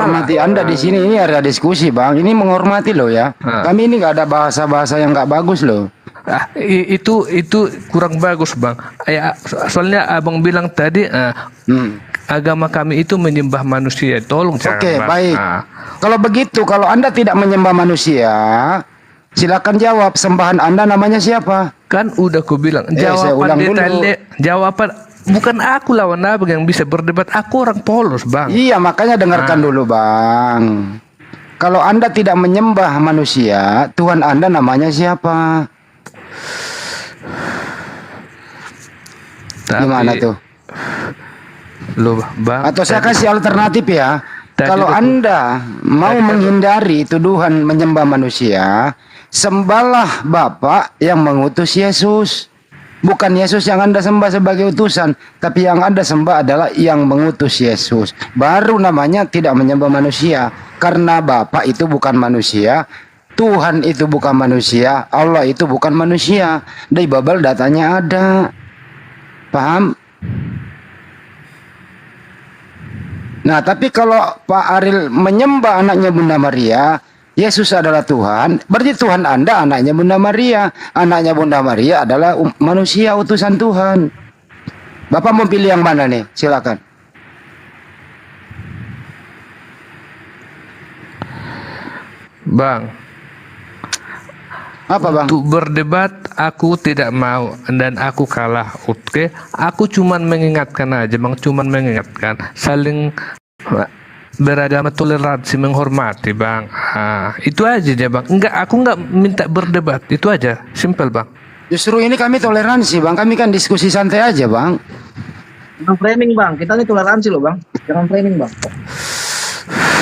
menghormati Anda di sini. Ini ada diskusi, Bang. Ini menghormati loh ya. Kami ini nggak ada bahasa-bahasa yang nggak bagus loh. Itu kurang bagus, Bang. Ya, soalnya Abang bilang tadi agama kami itu menyembah manusia. Tolong jangan. Oke, Bang. baik. Kalau begitu, kalau Anda tidak menyembah manusia, silakan jawab, sembahan Anda namanya siapa? Kan udah ku bilang, saya ulang jawaban bukan aku lawan Abang yang bisa berdebat. Aku orang polos, Bang. Iya, makanya dengarkan dulu, Bang. Kalau Anda tidak menyembah manusia, Tuhan Anda namanya siapa? Gimana tuh? Loh, Bang. Atau saya kasih alternatif ya. Kalau Anda mau menghindari tuduhan menyembah manusia, sembahlah Bapa yang mengutus Yesus. Bukan Yesus yang Anda sembah sebagai utusan, tapi yang Anda sembah adalah yang mengutus Yesus. Baru namanya tidak menyembah manusia. Karena Bapa itu bukan manusia, Tuhan itu bukan manusia, Allah itu bukan manusia. Di Bible datanya ada. Paham? Nah, tapi kalau Pak Ariel menyembah anaknya Bunda Maria, Yesus adalah Tuhan, berarti Tuhan Anda anaknya Bunda Maria. Anaknya Bunda Maria adalah manusia utusan Tuhan. Bapak mau pilih yang mana nih? Silakan. Bang. Apa, Bang? Untuk berdebat aku tidak mau dan aku kalah. Oke, aku cuman mengingatkan aja, Bang, cuman mengingatkan saling beragama, toleransi, menghormati, Bang. Itu aja ya, Bang. Aku enggak minta berdebat, itu aja, simple, Bang. Justru ini kami toleransi, Bang. Kami kan diskusi santai aja, Bang. Jangan framing, Bang. Kita ini toleransi loh, Bang. Jangan framing, Bang.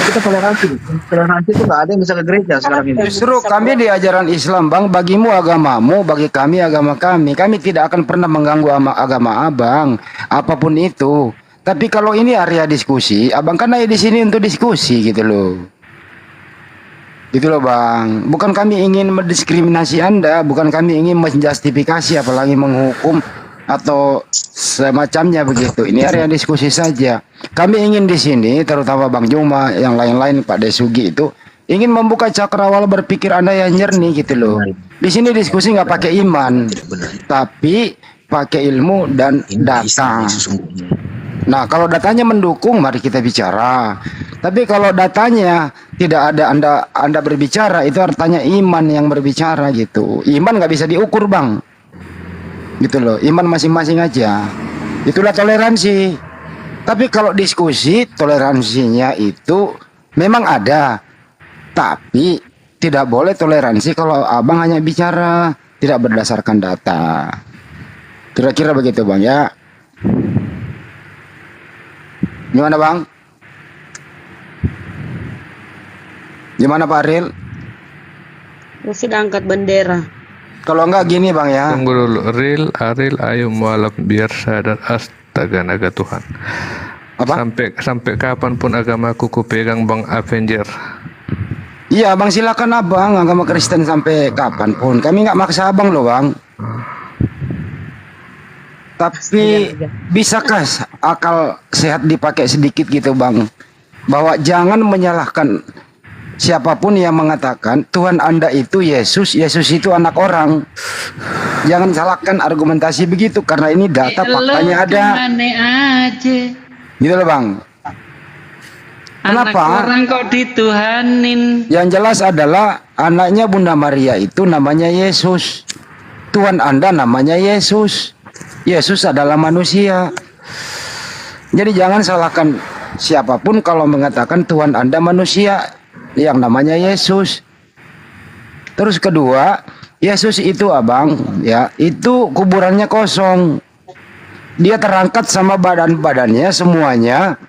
Kita toleransi. Toleransi itu nggak ada yang bisa ke gereja sekarang ini. Justru kami di ajaran Islam, Bang. Bagimu agamamu, bagi kami agama kami. Kami tidak akan pernah mengganggu agama Abang, apapun itu. Tapi kalau ini area diskusi, Abang kan ada di sini untuk diskusi gitu loh. Gitu loh, Bang. Bukan kami ingin mendiskriminasi Anda, bukan kami ingin menjustifikasi apalagi menghukum atau semacamnya begitu. Ini area diskusi saja. Kami ingin di sini, terutama Bang Juma, yang lain-lain, Pak Desugi itu ingin membuka cakrawala berpikir Anda yang jernih gitu loh. Di sini diskusi nggak pakai iman, tapi pakai ilmu dan data. Nah, kalau datanya mendukung, mari kita bicara. Tapi kalau datanya tidak ada, Anda berbicara, itu artinya iman yang berbicara gitu. Iman nggak bisa diukur, Bang. Gitu loh, iman masing-masing aja. Itulah toleransi. Tapi kalau diskusi, toleransinya itu memang ada. Tapi tidak boleh toleransi kalau Abang hanya bicara, tidak berdasarkan data. Kira-kira begitu, Bang, ya. Gimana, Bang? Gimana, Pak Ariel? Sudah angkat bendera. Kalau enggak gini, Bang, ya. Tunggu dulu, Ariel, ayo mualaf biar sadar, astaga naga Tuhan. Apa? Sampai kapanpun agamaku kupegang, Bang Avenger. Iya, Bang, silakan Abang agama Kristen sampai kapanpun. Kami nggak maksa Abang loh, Bang. Tapi bisakah akal sehat dipakai sedikit gitu, Bang? Bahwa jangan menyalahkan siapapun yang mengatakan Tuhan Anda itu Yesus, Yesus itu anak orang. Jangan salahkan argumentasi begitu, karena ini data faktanya ada. Gitu loh, Bang. Kenapa? Anak orang kok dituhanin. Yang jelas adalah anaknya Bunda Maria itu namanya Yesus. Tuhan Anda namanya Yesus. Yesus adalah manusia. Jadi jangan salahkan siapapun kalau mengatakan Tuhan Anda manusia yang namanya Yesus. Terus kedua, Yesus itu, Abang, ya, itu kuburannya kosong. Dia terangkat sama badan-badannya semuanya,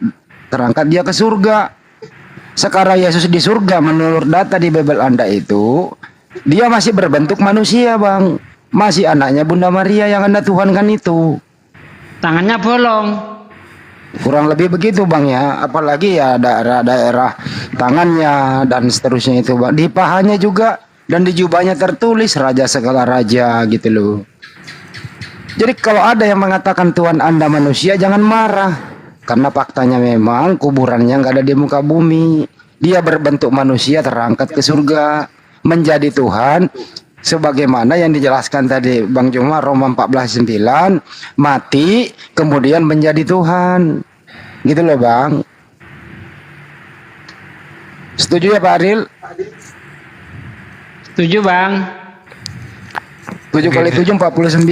terangkat dia ke surga. Sekarang Yesus di surga menurut data di Bible Anda itu, dia masih berbentuk manusia, Bang. Masih anaknya Bunda Maria yang Anda tuhankan itu. Tangannya bolong. Kurang lebih begitu, Bang, ya. Apalagi ya daerah-daerah tangannya dan seterusnya itu, Bang. Di pahanya juga dan di jubahnya tertulis Raja segala raja gitu loh. Jadi kalau ada yang mengatakan Tuhan Anda manusia, jangan marah. Karena faktanya memang kuburannya nggak ada di muka bumi. Dia berbentuk manusia terangkat ke surga, menjadi Tuhan, sebagaimana yang dijelaskan tadi Bang Juma, Roma 14:9, mati kemudian menjadi Tuhan. Gitu loh Bang. Setuju ya Pak Aril? Setuju bang. 7 kali 7 49.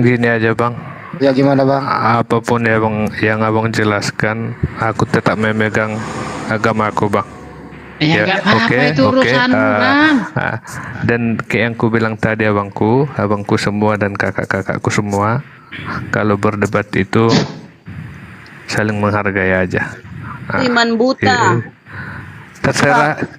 Gini aja bang, Ya gimana Bang? apapun ya bang yang abang jelaskan, aku tetap memegang agamaku bang. Ya nggak apa-apa itu urusan bang. Dan kayak yang ku bilang tadi abangku semua dan kakak-kakakku semua, kalau berdebat itu saling menghargai aja. Iman buta. Iya.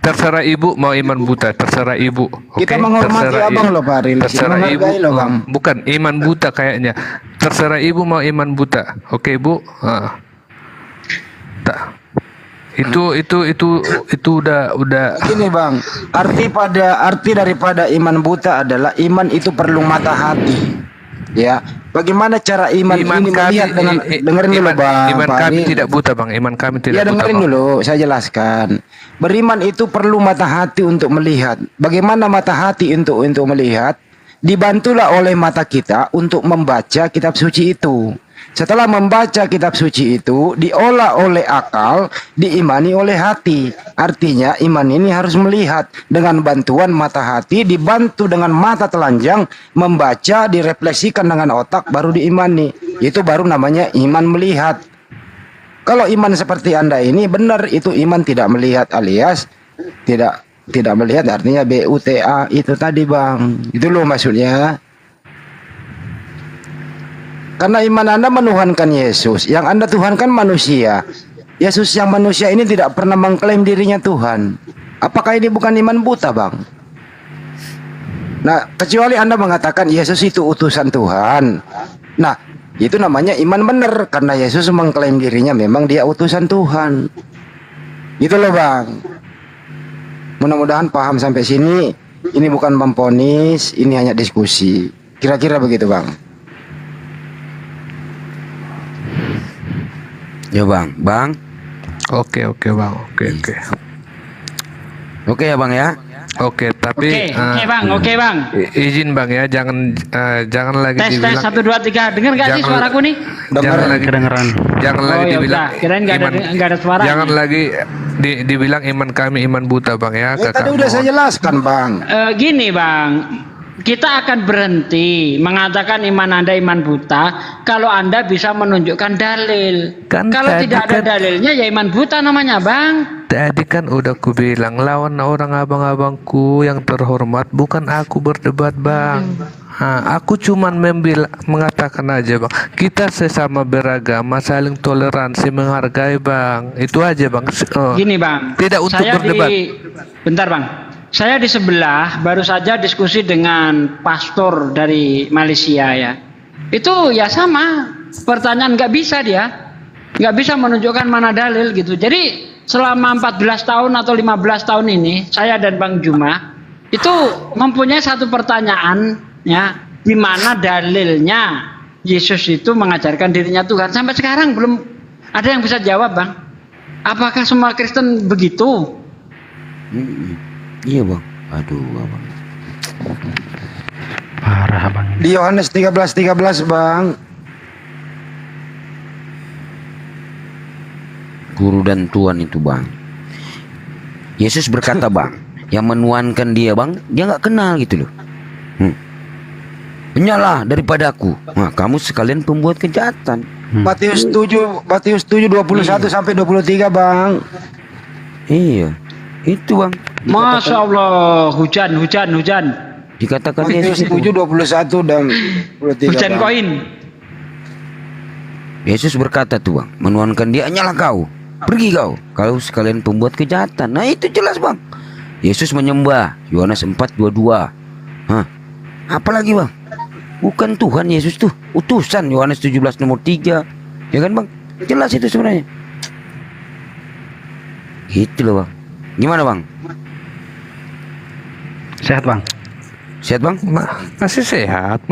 Terserah ibu mau iman buta, terserah ibu. Kita oke? menghormati Terserah abang ibu. loh Pak Aril. Terserah ibu. Menghargai loh Bang. Bukan iman buta kayaknya. Terserah ibu mau iman buta. Oke bu. Itu udah. Gini Bang, arti daripada iman buta adalah iman itu perlu mata hati. Ya, bagaimana cara iman ini melihat dengan dengerin dulu Bang. Iman Pak kami Aril. tidak buta bang. Iman kami tidak Ya buta dengerin bang. dulu, saya jelaskan. Beriman itu perlu mata hati untuk melihat. Bagaimana mata hati untuk melihat? Dibantulah oleh mata kita untuk membaca kitab suci itu. Setelah membaca kitab suci itu, diolah oleh akal, diimani oleh hati. Artinya iman ini harus melihat dengan bantuan mata hati, dibantu dengan mata telanjang, membaca, direfleksikan dengan otak, baru diimani. Itu baru namanya iman melihat. Kalau iman seperti Anda ini benar, itu iman tidak melihat alias tidak melihat, artinya BUTA itu tadi Bang. Itu loh maksudnya. Karena iman Anda menuhankan Yesus, yang Anda tuhankan manusia. Yesus yang manusia ini tidak pernah mengklaim dirinya Tuhan. Apakah ini bukan iman buta Bang? Nah, kecuali Anda mengatakan Yesus itu utusan Tuhan. Nah, itu namanya iman benar, karena Yesus mengklaim dirinya memang dia utusan Tuhan. Gitu loh Bang. Mudah-mudahan paham sampai sini. Ini bukan memponis, ini hanya diskusi. Kira-kira begitu Bang. Ya Bang. Oke bang. Oke ya Bang ya. Oke, tapi Oke bang. izin bang ya, jangan lagi Tes dibilang 1 2 3. Dengar nggak sih Jangan- suaraku nih? jangan lagi Kedengeran. jangan Oh, lagi ya dibilang udah. Kirain nggak ada suaranya. jangan lagi dibilang iman kami iman buta bang ya, Tadi kakak. udah saya jelaskan Bang. Gini bang, kita akan berhenti mengatakan iman Anda iman buta kalau Anda bisa menunjukkan dalil. Kan Kalau tadi tidak ada kan- dalilnya ya iman buta namanya bang. Tadi kan udah ku bilang lawan orang abang-abangku yang terhormat, bukan aku berdebat bang. Aku cuman mengatakan aja bang, kita sesama beragama saling toleransi menghargai bang, itu aja bang. Gini bang, Tidak untuk berdebat. Bentar bang, saya di sebelah baru saja diskusi dengan pastor dari Malaysia ya. Itu ya sama, pertanyaan nggak bisa nggak bisa menunjukkan mana dalil gitu. Jadi selama 14 tahun atau 15 tahun ini saya dan Bang Juma itu mempunyai satu pertanyaan ya, di mana dalilnya Yesus itu mengajarkan dirinya Tuhan. Sampai sekarang belum ada yang bisa jawab bang. Apakah semua Kristen begitu? Iya Bang. Aduh Abang. Parah Bang. Di Yohanes 13:13 Bang. Guru dan Tuhan itu Bang. Yesus berkata Bang, yang menuhankan dia Bang, dia nggak kenal gitu loh. Penyalah daripada aku. Nah, kamu sekalian pembuat kejahatan. Matius 7 21 sampai 23 Bang. Iya, itu Bang. Masya Allah, hujan. Dikatakan Matius Yesus 7 itu. 21 dan 23 Hujan Bang. koin. Yesus berkata tuh Bang, menuhankan dia, hanyalah kau. Pergi kau, kalau sekalian pembuat kejahatan. Nah itu jelas Bang. Yesus menyembah, Yohanes 4:22. Apalagi Bang? Bukan Tuhan Yesus tuh, utusan, Yohanes 17 nomor 3. Ya kan Bang? Jelas itu sebenarnya. Gitu loh Bang. Gimana Bang? Sehat Bang. Sehat Bang? Masih sehat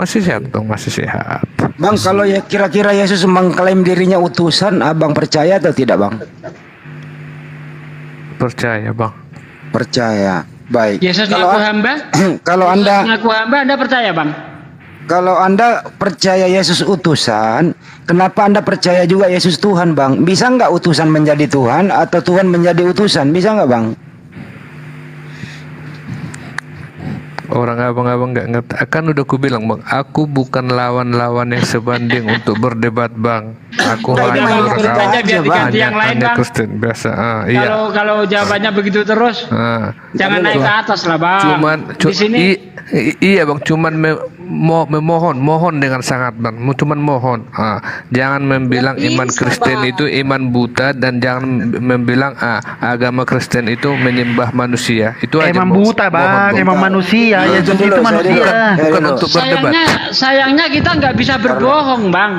bang, masih sehat. Bang, kalau ya kira-kira Yesus mengklaim dirinya utusan, abang percaya atau tidak, Bang? Percaya bang. Percaya. Baik. Yesus Kalau ngaku hamba? kalau Yesus Anda ngaku hamba, Anda percaya bang? kalau Anda percaya Yesus utusan, kenapa Anda percaya juga Yesus Tuhan, Bang? Bisa nggak utusan menjadi Tuhan atau Tuhan menjadi utusan? Bisa nggak, Bang? Orang abang-abang nggak ngerti. Akan udah aku bilang bang, aku bukan lawan-lawan yang sebanding untuk berdebat bang. Aku Udah, hanya Bang, orang cerita awam. aja biar diganti yang lain Hanya bang. Kristen biasa. Iya. Kalau jawabannya begitu terus, jangan naik ke atas lah bang. Di sini Iya bang, cuman mohon dengan sangat bang, cuman mohon. Jangan membilang Nggak iman bisa, Kristen Bang. itu iman buta, dan jangan membilang agama Kristen itu menyembah manusia. Itu aja. Emang Bang. buta Mohon, bang, Bang. emang manusia. Iya, Yesus dulu, itu saya manusia. dulu. Bukan untuk berdebat. sayangnya kita nggak bisa berbohong bang.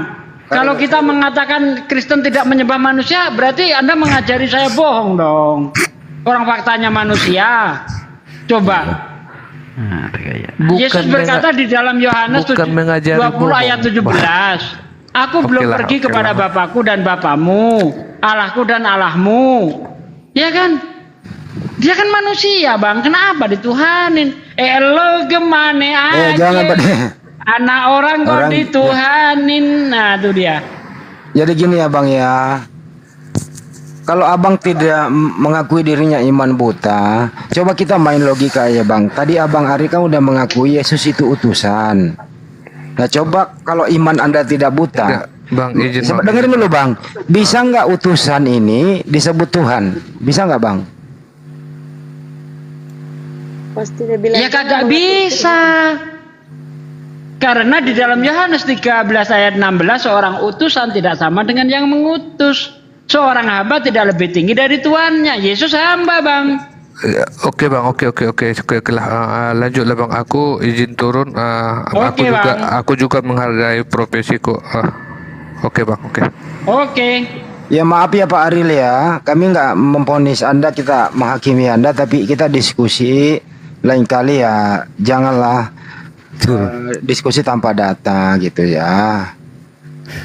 Kalau kita mengatakan Kristen tidak menyembah manusia, berarti Anda mengajari saya bohong dong. Orang faktanya manusia. Coba. Nah, kayak. Yesus berkata di dalam Yohanes bukan mengajari 20 bohong. ayat 17. Aku belum Oke lah, pergi oke kepada lah. Bapakku dan Bapamu, Allahku dan Allahmu. Ya kan? Dia kan manusia, Bang. Kenapa dituhanin? Lo gemane aja. Jangan, Pak. Anak orang kok Orang- dituhanin. Nah, itu dia. Jadi gini ya, Bang ya. Kalau abang tidak mengakui dirinya iman buta, coba kita main logika ya, Bang. Tadi abang Ari kan udah mengakui Yesus itu utusan. Nah, coba kalau iman Anda tidak buta, Tidak, Bang, izin, Coba Bang. dengerin dulu, Bang. Bisa nggak utusan ini disebut Tuhan? Bisa nggak, Bang? Pasti dia bilang. Ya kagak bisa. Karena di dalam Yohanes 13 ayat 16 seorang utusan tidak sama dengan yang mengutus. Seorang hamba tidak lebih tinggi dari tuannya. Yesus hamba, Bang. Oke bang, oke lah. Lanjutlah bang. Aku izin turun. Oke, Bang. Aku juga menghargai profesiku. Oke bang, oke. Oke. Ya maaf ya Pak Aril ya, kami nggak memvonis Anda, kita menghakimi Anda, tapi kita diskusi. Lain kali ya janganlah diskusi tanpa data gitu ya.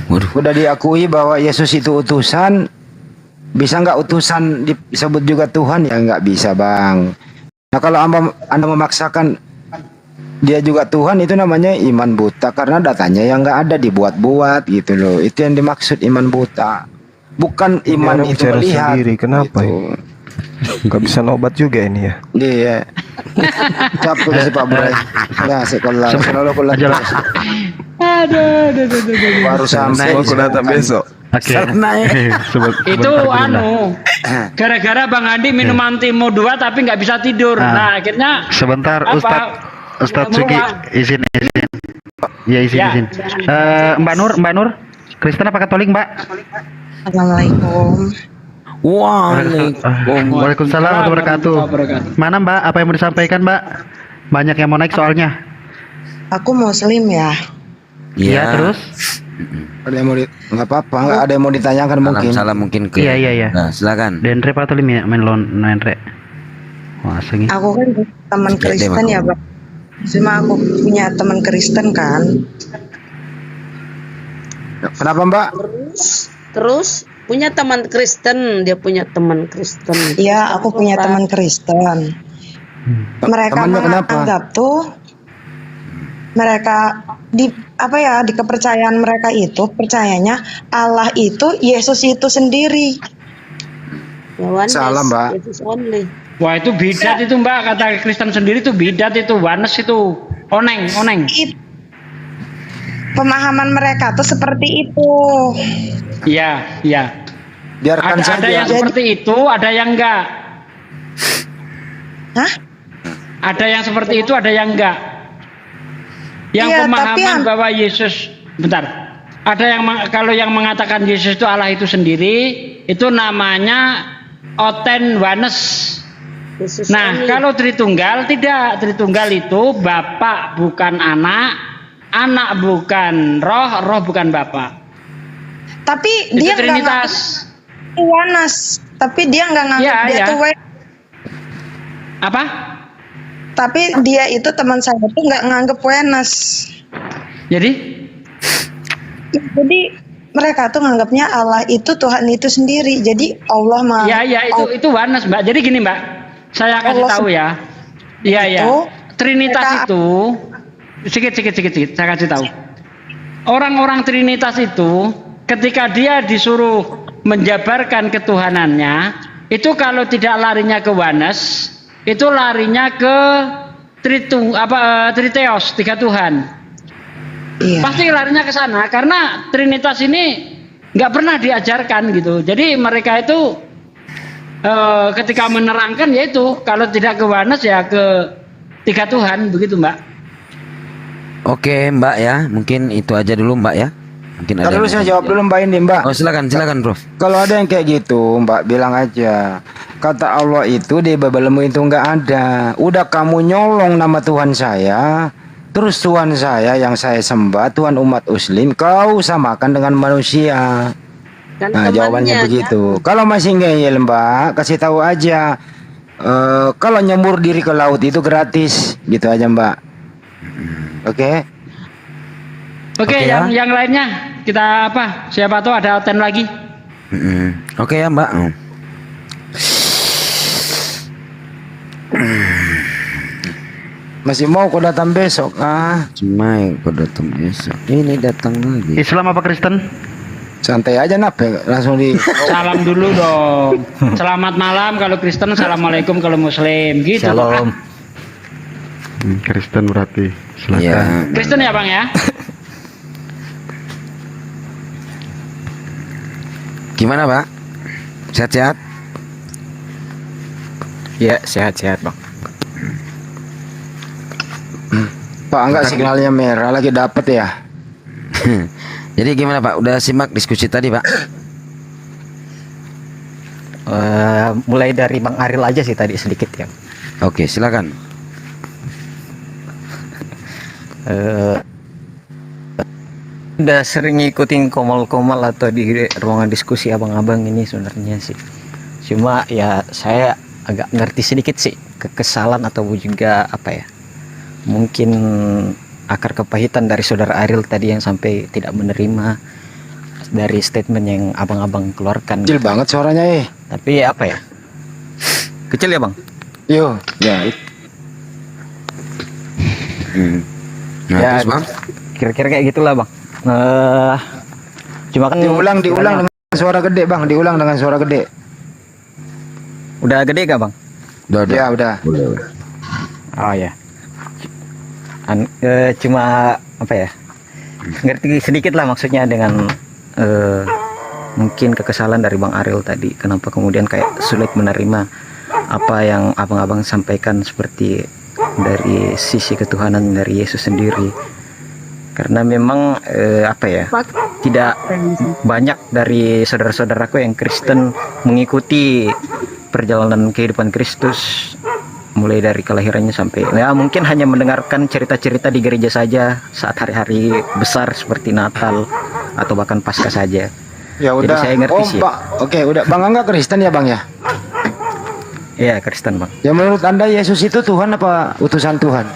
Waduh. Udah diakui bahwa Yesus itu utusan, bisa nggak utusan disebut juga Tuhan? Ya nggak bisa, Bang. Nah kalau anda memaksakan dia juga Tuhan, itu namanya iman buta, karena datanya yang nggak ada, dibuat-buat gitu loh. Itu yang dimaksud iman buta. Bukan iman orang itu bicara melihat sendiri, kenapa gitu. Gak bisa nobat juga ini ya. Iya. Capek si Pak Bray. Ya sekolah selalu kulah. Aduh. Baru sampai. Semua aku datang besok. Oke. Itu gara-gara Bang Andi minum antimo 2 tapi nggak bisa tidur. Nah, akhirnya Sebentar, apa? Ustadz Nggak Sugi, mau, izin. Ya izin. Ya. Mbak Nur, Kristen apa Katolik Mbak? Assalamualaikum. Waalaikumsalam warahmatullahi wabarakatuh. Mana Mbak? Apa yang mau disampaikan Mbak? Banyak yang mau naik soalnya. Aku Muslim ya. Iya terus? Ada yang mau nggak apa-apa, nggak ada yang mau ditanyakan mungkin. Salam mungkin ke. Iya. Nah, silakan. Dendre Pak Tolim ya main Dendre. Wah sengi. Aku kan teman Ya, Kristen Dem, ya, Bang. Cuma aku punya teman Kristen kan. Kenapa Mbak? Terus punya teman Kristen, dia punya teman Kristen. Iya, aku punya teman Kristen. Mereka Temannya kenapa? menganggap tuh mereka di kepercayaan mereka itu percayanya Allah itu Yesus itu sendiri. Ya, oneness, Salah, Mbak. Yesus only. Wah, itu bidat itu, Mbak. Kata Kristen sendiri itu bidat itu, oneness itu. Oneng. Pemahaman mereka tuh seperti itu. Iya. Biarkan Ada saja. yang seperti itu, ada yang enggak. Hah? Ada yang seperti itu, ada yang enggak. Yang Iya, pemahaman tapi bahwa Yesus, bentar. Ada yang kalau yang mengatakan Yesus itu Allah itu sendiri, itu namanya oneness. Yesus Nah, only. kalau Tritunggal tidak. Tritunggal itu Bapak bukan anak, anak bukan roh, roh bukan Bapak. Tapi Itu dia nggak Trinitas. ngaku oneness. Tapi dia nggak nganggap Iya, dia iya. tuh Apa? Tapi dia itu teman saya tuh nggak nganggep oneness. Jadi Jadi mereka tuh nganggapnya Allah itu Tuhan itu sendiri. Jadi Allah mah Ya, ya, itu oneness, Mbak. Jadi gini, Mbak. Saya kasih Allah tahu ya. Iya, ya. itu Trinitas mereka- itu sedikit saya kasih tahu. Orang-orang Trinitas itu ketika dia disuruh menjabarkan ketuhanannya, itu kalau tidak larinya ke oneness, itu larinya ke Triteos, tiga Tuhan. Iya. Pasti larinya ke sana karena Trinitas ini nggak pernah diajarkan gitu. Jadi mereka itu ketika menerangkan yaitu kalau tidak ke oneness ya ke tiga Tuhan begitu, Mbak. Oke Mbak ya, mungkin itu aja dulu Mbak ya. Mungkin ada. Ntar dulu yang- saya jawab dulu Mbak ini Mbak. Oh silakan Prof. Kalau ada yang kayak gitu, Mbak bilang aja. Kata Allah itu di Biblemu itu nggak ada. Udah kamu nyolong nama Tuhan saya, terus Tuhan saya yang saya sembah, Tuhan umat Muslim, kau samakan dengan manusia. Kan Nah, jawabannya temannya, begitu. Kalau masih ngeyel Mbak, kasih tahu aja. Kalau nyemur diri ke laut itu gratis, gitu aja Mbak. Oke. Oke, Oke, ya. yang lainnya kita apa? Siapa tahu ada oten lagi. Oke ya Mbak. Masih mau kau datang besok? Cuma kok datang besok. Ini datang lagi. Islam apa Kristen? Santai aja langsung di. Salam dulu dong. Selamat malam kalau Kristen, assalamualaikum kalau Muslim, gitu. Shalom. Kristen berarti. Silakan. Iya. Kristen ya Bang ya. Gimana Pak? Sehat-sehat? Ya, sehat-sehat Bang. Pak enggak signalnya merah lagi dapet ya. Jadi gimana Pak? Udah simak diskusi tadi Pak? Mulai dari Bang Aril aja sih tadi sedikit ya. Oke silakan. Udah sering ngikutin komal-komal atau di ruangan diskusi abang-abang ini sebenarnya sih. Cuma ya saya agak ngerti sedikit sih kekesalan atau juga apa ya. Mungkin akar kepahitan dari saudara Aril tadi yang sampai tidak menerima dari statement yang abang-abang keluarkan. Kecil banget suaranya Tapi apa ya? Kecil ya Bang? Yo, ya. Nah Ya, terus Bang? Kira-kira kayak gitulah Bang. Cuma kan Diulang dengan suara gede Bang, diulang dengan suara gede. Udah gede gak Bang? Udah. Ya udah. Oh ya. Cuma apa ya? Ngerti sedikit lah maksudnya dengan mungkin kekesalan dari Bang Aril tadi. Kenapa kemudian kayak sulit menerima apa yang abang-abang sampaikan seperti dari sisi ketuhanan dari Yesus sendiri. Karena memang apa ya? Tidak banyak dari saudara-saudaraku yang Kristen mengikuti perjalanan kehidupan Kristus mulai dari kelahirannya sampai ya mungkin hanya mendengarkan cerita-cerita di gereja saja saat hari-hari besar seperti Natal atau bahkan Paskah saja. Ya udah. Jadi saya ngerti sih. Pak. Oke, udah. Bang Angga Kristen ya Bang ya? Iya, Kristen Bang. Ya menurut Anda Yesus itu Tuhan apa utusan Tuhan?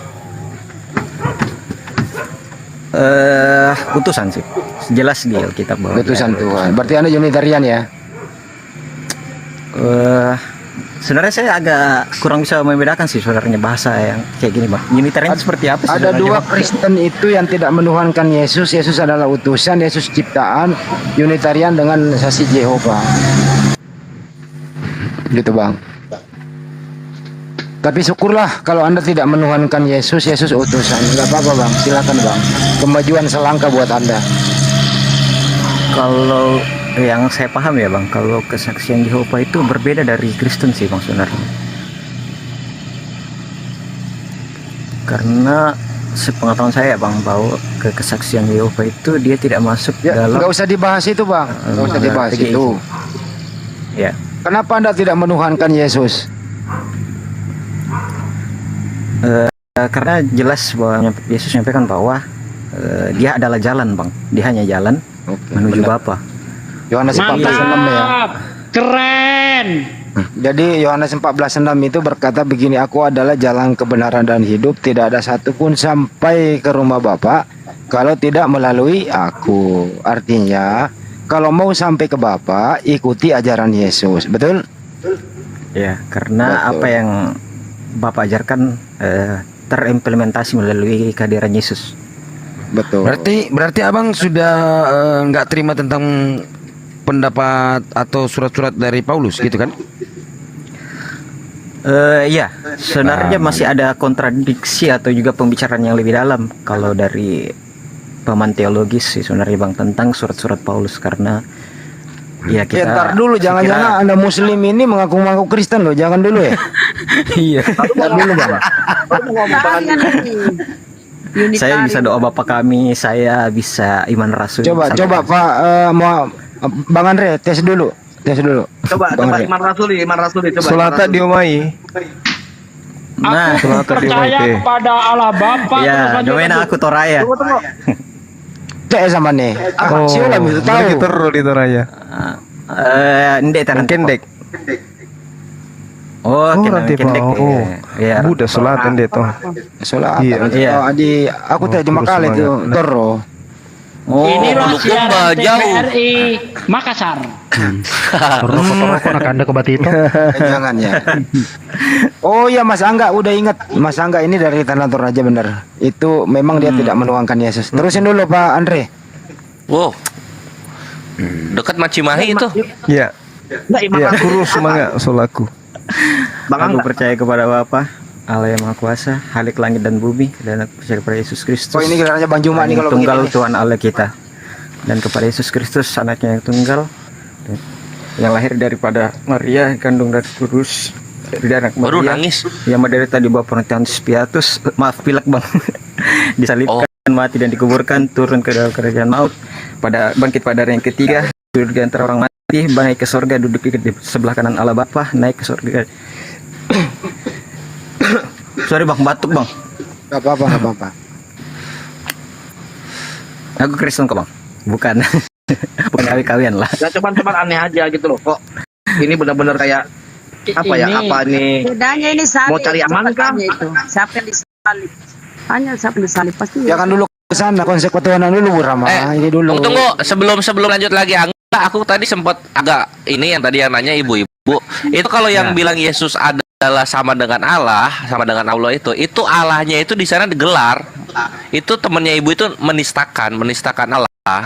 Utusan sih. Jelas di Alkitab bahwa Utusan dia Tuhan. Berarti Anda Unitarian ya? sebenarnya saya agak kurang bisa membedakan sih sebenarnya bahasa yang kayak gini Bang. Unitarian seperti apa sih Ada sebenarnya, dua Bang? Kristen itu yang tidak menuhankan Yesus. Yesus adalah utusan, Yesus ciptaan. Unitarian dengan saksi Jehovah. Gitu Bang. Tapi syukurlah kalau Anda tidak menuhankan Yesus, Yesus utusan. Enggak apa-apa Bang, silakan Bang. Kemajuan selangkah buat Anda. Kalau yang saya paham ya Bang, kalau kesaksian Yehova itu berbeda dari Kristen sih Bang sebenarnya. Karena sepengetahuan saya Bang bahwa kesaksian Yehova itu dia tidak masuk Ya, dalam enggak usah dibahas itu Bang. Enggak usah dibahas PGI. itu. Ya. Kenapa Anda tidak menuhankan Yesus? Karena jelas bahwa Yesus menyampaikan bahwa dia adalah jalan Bang. Dia hanya jalan menuju benar. Bapa. Yohanes 14:6 ya. Keren. Jadi Yohanes 14:6 itu berkata begini, aku adalah jalan kebenaran dan hidup, tidak ada satupun sampai ke rumah Bapa kalau tidak melalui aku. Artinya kalau mau sampai ke Bapa, ikuti ajaran Yesus. Betul? Ya, karena Betul. apa yang Bapak ajarkan terimplementasi melalui kehadiran Yesus. Betul. Berarti abang sudah nggak terima tentang pendapat atau surat-surat dari Paulus gitu kan? Ya, sebenarnya masih ada kontradiksi atau juga pembicaraan yang lebih dalam kalau dari paman teologis sih sebenarnya Bang tentang surat-surat Paulus, karena ya kita Ntar dulu, jangan-jangan Anda Muslim ini mengaku-ngaku Kristen loh, jangan dulu ya. iya. Ntar dulu Bang. Saya bisa doa Bapa kami, saya bisa iman rasul. Coba Pak, mau Bang Andre tes dulu. Coba Bang Andre. Iman Rasuli coba. Sulata diomai. Nah, Aku Sulata percaya diomai. kepada Allah Bapa. ya, terus lanjut, doain lanjut. aku Toraya. Tunggu. Cek sama nih. Oh, Siulah bisa tahu. kita di Toraya. Ndek taran Kendek. Oh, nanti kendek. Pak. Oh, Ya. Buddha Sulatan dia toh. Soalnya Iya. Iya. aku teh cuma terus kali itu semangat. Toro. Oh, Inilah Bulukumba, siaran jauh. TVRI Makassar. Rokok nak anda ke bati itu. Jangan ya. Oh ya Mas Angga udah ingat. Mas Angga ini dari Tanah Toraja bener. Itu memang dia tidak menuangkan Yesus. Terusin dulu Pak Andre. Wow. Dekat Macimahi itu. Iya. Nah, Iman Iya, Rasuli. kurus semangat solaku. Bang aku Angga. percaya kepada Bapa, Allah yang Maha Kuasa, Halik langit dan bumi, dan aku percaya kepada Yesus Kristus. Oh ini gilirannya Bang Juma nih yang kalau tunggal begini. Tuhan Allah kita, dan kepada Yesus Kristus anaknya yang tunggal, yang lahir daripada Maria, kandung dari Kudus, dari anak Baru Maria, nangis. yang menderita di bawah Pontius Pilatus, maaf pilek Bang, disalibkan, mati dan dikuburkan, turun ke dalam kerajaan maut, pada bangkit pada hari yang ketiga, duduk di antara orang mati, naik ke surga, duduk di sebelah kanan Allah Bapa, naik ke surga. Sorry Bang, batuk Bang. Gak apa-apa. Aku Kristen kok Bang, bukan bukan kawi-kawian lah. Ya cuman aneh aja gitu loh kok. Ini benar-benar kayak apa ya? Ini- Apa nih? Bedanya ini salib. Mau cari aman kah? Tanya itu. Siapa yang disalib? Hanya siapa yang disalib pasti. Jangan dulu ke sana, konsep ketuhanan dulu Rama. Ini dulu. Tunggu, sebelum lanjut lagi Angga, aku tadi sempat agak ini yang tadi yang nanya ibu-ibu. Itu kalau yang bilang Yesus adalah sama dengan Allah itu Allahnya itu di sana digelar. Itu temennya ibu itu menistakan Allah,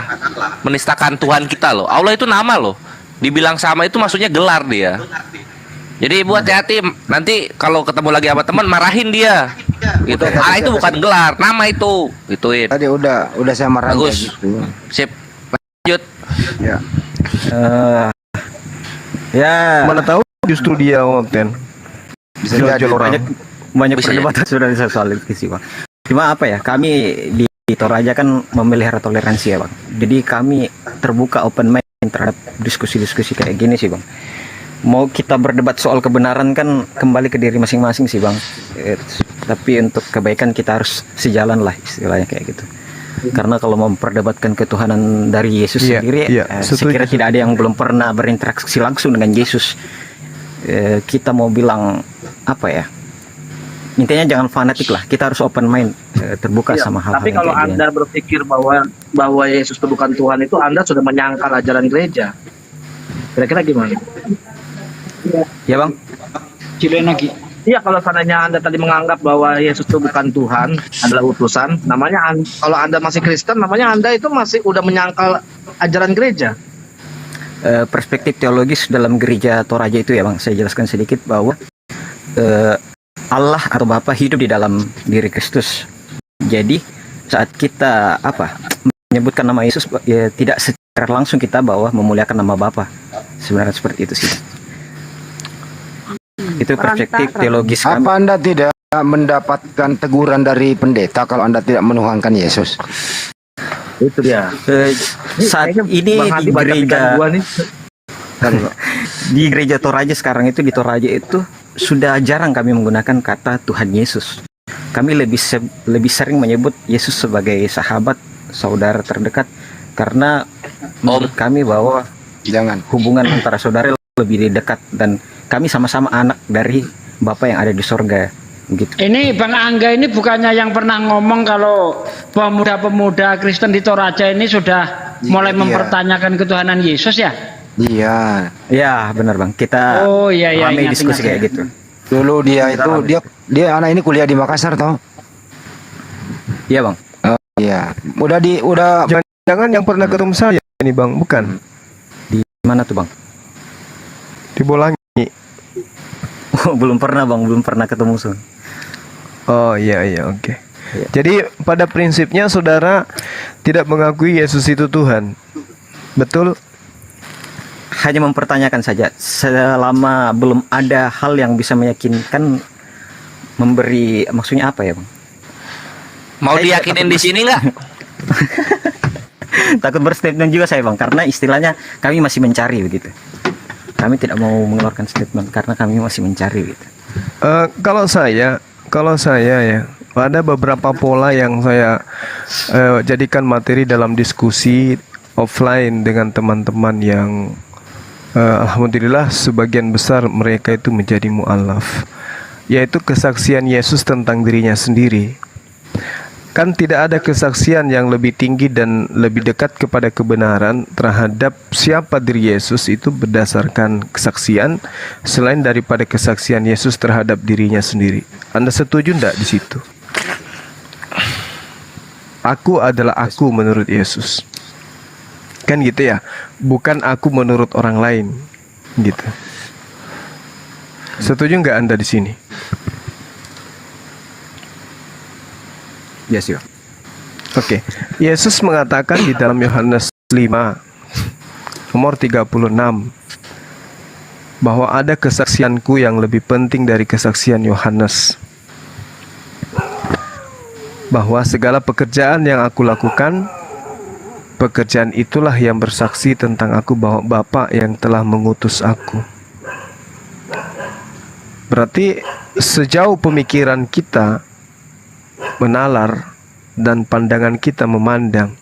menistakan Tuhan kita loh. Allah itu nama loh. Dibilang sama itu maksudnya gelar dia. Jadi ibu hati-hati nanti kalau ketemu lagi sama teman marahin dia. Gitu. Allah itu bukan gelar, nama itu. Gituin. Tadi udah saya marah Bagus. gitu. Sip. Lanjut. Ya. Ya, Mana tahu justru dia konten. Bisa jadi. Jual-jual orang. banyak Bisa perdebatan sudah soal itu sih Bang. Cuma apa ya, kami di Toraja kan memelihara toleransi ya Bang. Jadi kami terbuka open mind terhadap diskusi-diskusi kayak gini sih Bang. Mau kita berdebat soal kebenaran kan kembali ke diri masing-masing sih Bang. Tapi untuk kebaikan kita harus sejalan lah istilahnya kayak gitu. Karena kalau memperdebatkan ketuhanan dari Yesus Iya, sendiri, iya, saya setuju. kira tidak ada yang belum pernah berinteraksi langsung dengan Yesus. Kita mau bilang apa ya? Intinya jangan fanatik lah. Kita harus open mind, terbuka Iya, sama hal-hal tapi yang kalau kayak gini. Anda berpikir bahwa Yesus itu bukan Tuhan itu Anda sudah menyangkal ajaran gereja. Kira-kira gimana? Ya Bang. Cilen lagi. Iya, kalau seandainya Anda tadi menganggap bahwa Yesus itu bukan Tuhan, adalah utusan, namanya kalau Anda masih Kristen, namanya Anda itu masih udah menyangkal ajaran gereja. Perspektif teologis dalam gereja Toraja itu ya Bang, saya jelaskan sedikit bahwa Allah atau Bapa hidup di dalam diri Kristus. Jadi saat kita menyebutkan nama Yesus, ya tidak secara langsung kita bahwa memuliakan nama Bapa. Sebenarnya seperti itu sih. Itu perspektif teologis kami. Apa Anda tidak mendapatkan teguran dari pendeta kalau Anda tidak menuhankan Yesus? Itu dia. Saat Kayaknya ini Bang di Hadi banyak gereja gangguan nih. di gereja Toraja sekarang itu, di Toraja itu sudah jarang kami menggunakan kata Tuhan Yesus. Kami lebih sering menyebut Yesus sebagai sahabat, saudara terdekat, karena menurut kami bahwa Jangan. hubungan antara saudara lebih dekat, dan kami sama-sama anak dari Bapa yang ada di sorga. begitu. Ini Bang Angga ini bukannya yang pernah ngomong kalau pemuda-pemuda Kristen di Toraja ini sudah mulai Iya. mempertanyakan ketuhanan Yesus ya? Iya. Ya benar bang, kita Oh iya iya, ramai ingat, diskusi ingat, kayak ya. gitu. Dulu dia anak ini kuliah di Makassar toh. Iya bang. Iya. Udah Jangan yang pernah ketemu saya ini bang, bukan? Di mana tuh bang? Di Bolangi. Belum pernah bang, belum pernah ketemu Sun. Oh iya oke. Iya. Jadi pada prinsipnya saudara tidak mengakui Yesus itu Tuhan. Betul? Hanya mempertanyakan saja, selama belum ada hal yang bisa meyakinkan, memberi maksudnya apa ya bang? Mau Saya diyakinin takut di sini nggak? Takut berstatement juga saya bang, karena istilahnya kami masih mencari begitu. Kami tidak mau mengeluarkan statement karena kami masih mencari gitu. Kalau saya ya, ada beberapa pola yang saya jadikan materi dalam diskusi offline dengan teman-teman yang alhamdulillah sebagian besar mereka itu menjadi mu'alaf, yaitu kesaksian Yesus tentang dirinya sendiri. Kan tidak ada kesaksian yang lebih tinggi dan lebih dekat kepada kebenaran terhadap siapa diri Yesus itu berdasarkan kesaksian selain daripada kesaksian Yesus terhadap dirinya sendiri. Anda setuju enggak di situ? Aku adalah aku menurut Yesus. Kan gitu ya? Bukan aku menurut orang lain. Gitu. Setuju enggak Anda di sini? Ya sih bang. Oke, Yesus mengatakan di dalam Yohanes 5 nomor 36 bahwa ada kesaksianku yang lebih penting dari kesaksian Yohanes, bahwa segala pekerjaan yang aku lakukan, pekerjaan itulah yang bersaksi tentang aku bahwa Bapa yang telah mengutus aku. Berarti sejauh pemikiran kita menalar dan pandangan kita memandang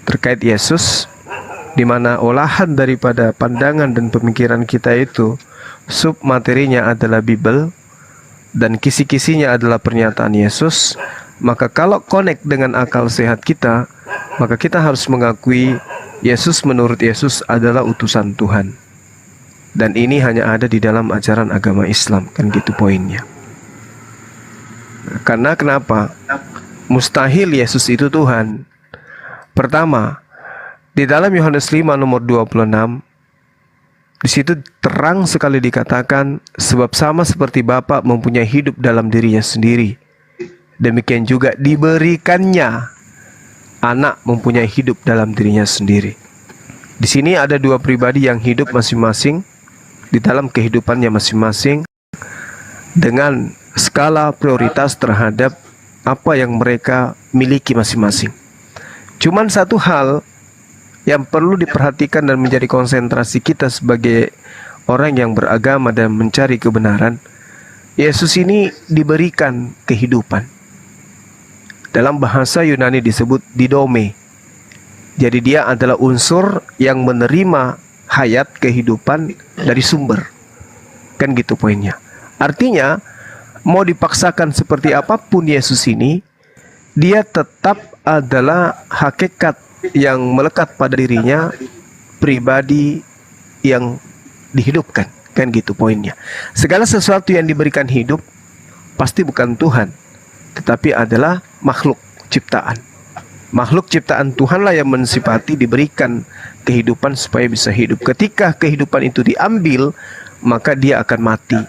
terkait Yesus, di mana olahan daripada pandangan dan pemikiran kita itu sub materinya adalah Bible dan kisi-kisinya adalah pernyataan Yesus, maka kalau connect dengan akal sehat kita, maka kita harus mengakui Yesus menurut Yesus adalah utusan Tuhan. Dan ini hanya ada di dalam ajaran agama Islam, kan gitu poinnya. Karena kenapa? Mustahil Yesus itu Tuhan. Pertama, di dalam Yohanes 5 nomor 26, di situ terang sekali dikatakan, sebab sama seperti Bapa mempunyai hidup dalam dirinya sendiri, demikian juga diberikannya anak mempunyai hidup dalam dirinya sendiri. Di sini ada dua pribadi yang hidup masing-masing di dalam kehidupannya masing-masing dengan skala prioritas terhadap apa yang mereka miliki masing-masing. Cuman satu hal yang perlu diperhatikan dan menjadi konsentrasi kita sebagai orang yang beragama dan mencari kebenaran, Yesus ini diberikan kehidupan. Dalam bahasa Yunani disebut didome. Jadi dia adalah unsur yang menerima hayat kehidupan dari sumber. Kan gitu poinnya. Artinya mau dipaksakan seperti apapun Yesus ini, dia tetap adalah hakikat yang melekat pada dirinya, pribadi yang dihidupkan. Kan gitu poinnya. Segala sesuatu yang diberikan hidup pasti bukan Tuhan, tetapi adalah makhluk ciptaan. Makhluk ciptaan Tuhanlah yang mensifati diberikan kehidupan supaya bisa hidup. Ketika kehidupan itu diambil, maka dia akan mati.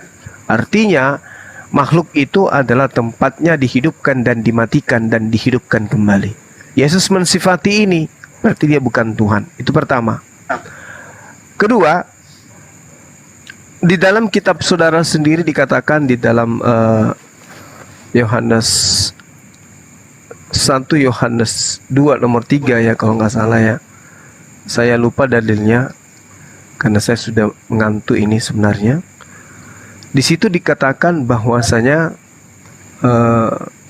Artinya makhluk itu adalah tempatnya dihidupkan dan dimatikan dan dihidupkan kembali. Yesus mensifati ini, berarti dia bukan Tuhan. Itu pertama. Kedua, di dalam kitab saudara sendiri dikatakan di dalam Yohanes 1 Yohanes 2 nomor 3 ya kalau nggak salah ya. Saya lupa dalilnya karena saya sudah mengantuk ini sebenarnya. Di situ dikatakan bahwasanya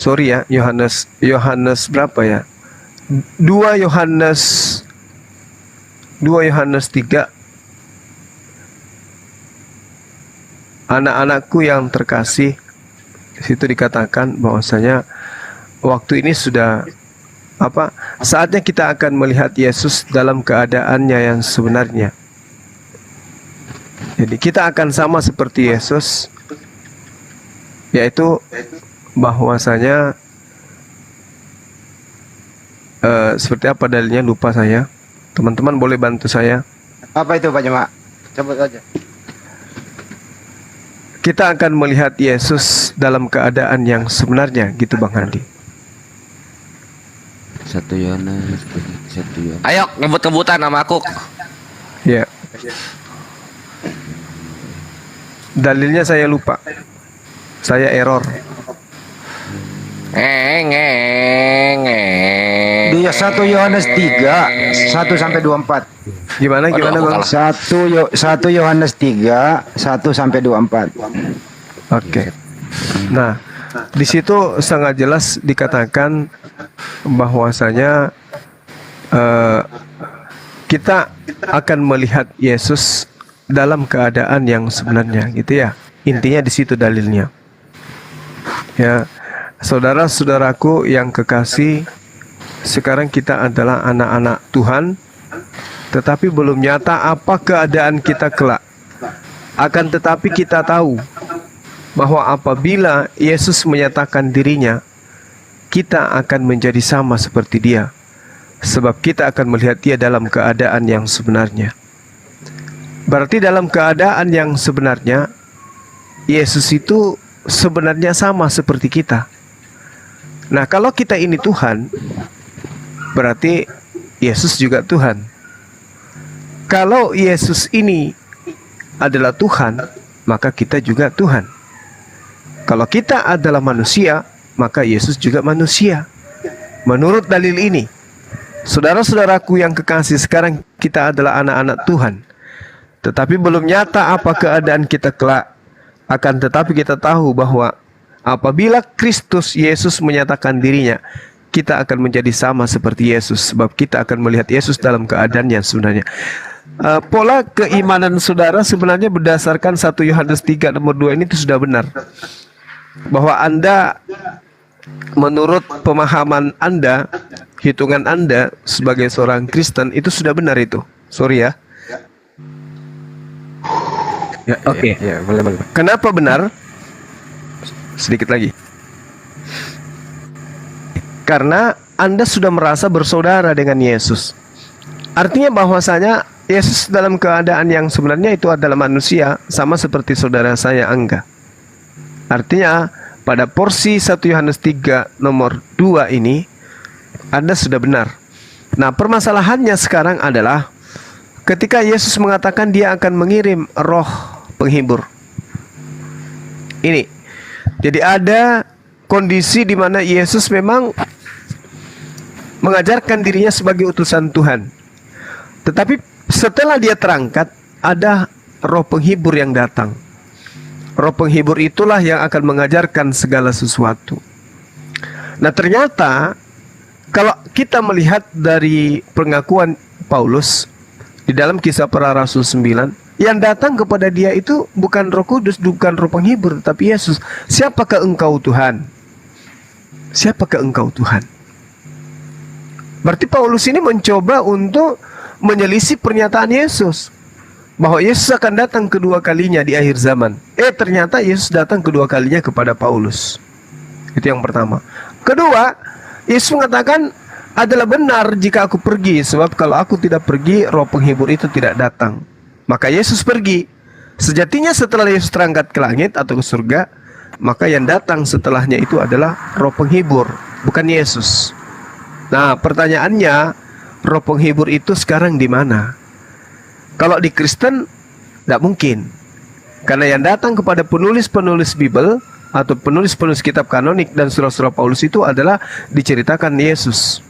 sorry ya, Yohanes berapa ya? 2 Yohanes 3. Anak-anakku yang terkasih, Di situ dikatakan bahwasanya waktu ini sudah saatnya kita akan melihat Yesus dalam keadaannya yang sebenarnya. Jadi kita akan sama seperti Yesus, yaitu bahwasanya seperti apa dalilnya lupa saya. Teman-teman boleh bantu saya. Apa itu Pak Jemaat? Coba saja. Kita akan melihat Yesus dalam keadaan yang sebenarnya, gitu Bang Handi. 1 Yohanes 1 Yohanes. Ayo ngebut-ngebutan sama aku. Ya. Dalilnya saya lupa. Saya error. Dia 1 Yohanes 3 1 sampai 24. Gimana Bang? 1 Yohanes 3 1 sampai 24. Oke. Nah, di situ sangat jelas dikatakan bahwasanya kita akan melihat Yesus dalam keadaan yang sebenarnya, gitu ya. Intinya di situ dalilnya. Ya, saudara-saudaraku yang kekasih, sekarang kita adalah anak-anak Tuhan, tetapi belum nyata apa keadaan kita kelak. Akan tetapi kita tahu bahwa apabila Yesus menyatakan dirinya, kita akan menjadi sama seperti Dia, sebab kita akan melihat Dia dalam keadaan yang sebenarnya. Berarti dalam keadaan yang sebenarnya, Yesus itu sebenarnya sama seperti kita. Nah, kalau kita ini Tuhan, berarti Yesus juga Tuhan. Kalau Yesus ini adalah Tuhan, maka kita juga Tuhan. Kalau kita adalah manusia, maka Yesus juga manusia. Menurut dalil ini, saudara-saudaraku yang kekasih, sekarang kita adalah anak-anak Tuhan. Tetapi belum nyata apa keadaan kita kelak. Akan tetapi kita tahu bahwa apabila Kristus Yesus menyatakan dirinya, kita akan menjadi sama seperti Yesus, sebab kita akan melihat Yesus dalam keadaan yang sebenarnya. Pola keimanan saudara sebenarnya berdasarkan 1 Yohanes 3 nomor 2 ini itu sudah benar. Bahwa Anda, menurut pemahaman Anda, hitungan Anda sebagai seorang Kristen itu sudah benar itu. Sorry ya. Oke. Ya, boleh. Kenapa benar? Sedikit lagi. Karena Anda sudah merasa bersaudara dengan Yesus. Artinya bahwasanya Yesus dalam keadaan yang sebenarnya itu adalah manusia, sama seperti saudara saya Angga. Artinya pada porsi 1 Yohanes 3 nomor 2 ini Anda sudah benar. Nah, permasalahannya sekarang adalah ketika Yesus mengatakan Dia akan mengirim Roh Penghibur. Ini. Jadi ada kondisi di mana Yesus memang mengajarkan dirinya sebagai utusan Tuhan. Tetapi setelah Dia terangkat, ada Roh Penghibur yang datang. Roh Penghibur itulah yang akan mengajarkan segala sesuatu. Nah, ternyata kalau kita melihat dari pengakuan Paulus di dalam Kisah Para Rasul 9, yang datang kepada dia itu bukan Roh Kudus, bukan Roh Penghibur, tapi Yesus. Siapakah engkau Tuhan? Siapakah engkau Tuhan? Berarti Paulus ini mencoba untuk menyelisih pernyataan Yesus, bahwa Yesus akan datang kedua kalinya di akhir zaman. Ternyata Yesus datang kedua kalinya kepada Paulus. Itu yang pertama. Kedua, Yesus mengatakan adalah benar jika aku pergi, sebab kalau aku tidak pergi, Roh Penghibur itu tidak datang. Maka Yesus pergi. Sejatinya setelah Yesus terangkat ke langit atau ke surga, maka yang datang setelahnya itu adalah Roh Penghibur, bukan Yesus. Nah, pertanyaannya, Roh Penghibur itu sekarang di mana? Kalau di Kristen, tidak mungkin. Karena yang datang kepada penulis-penulis Bible atau penulis-penulis kitab kanonik dan surah-surah Paulus itu adalah diceritakan Yesus.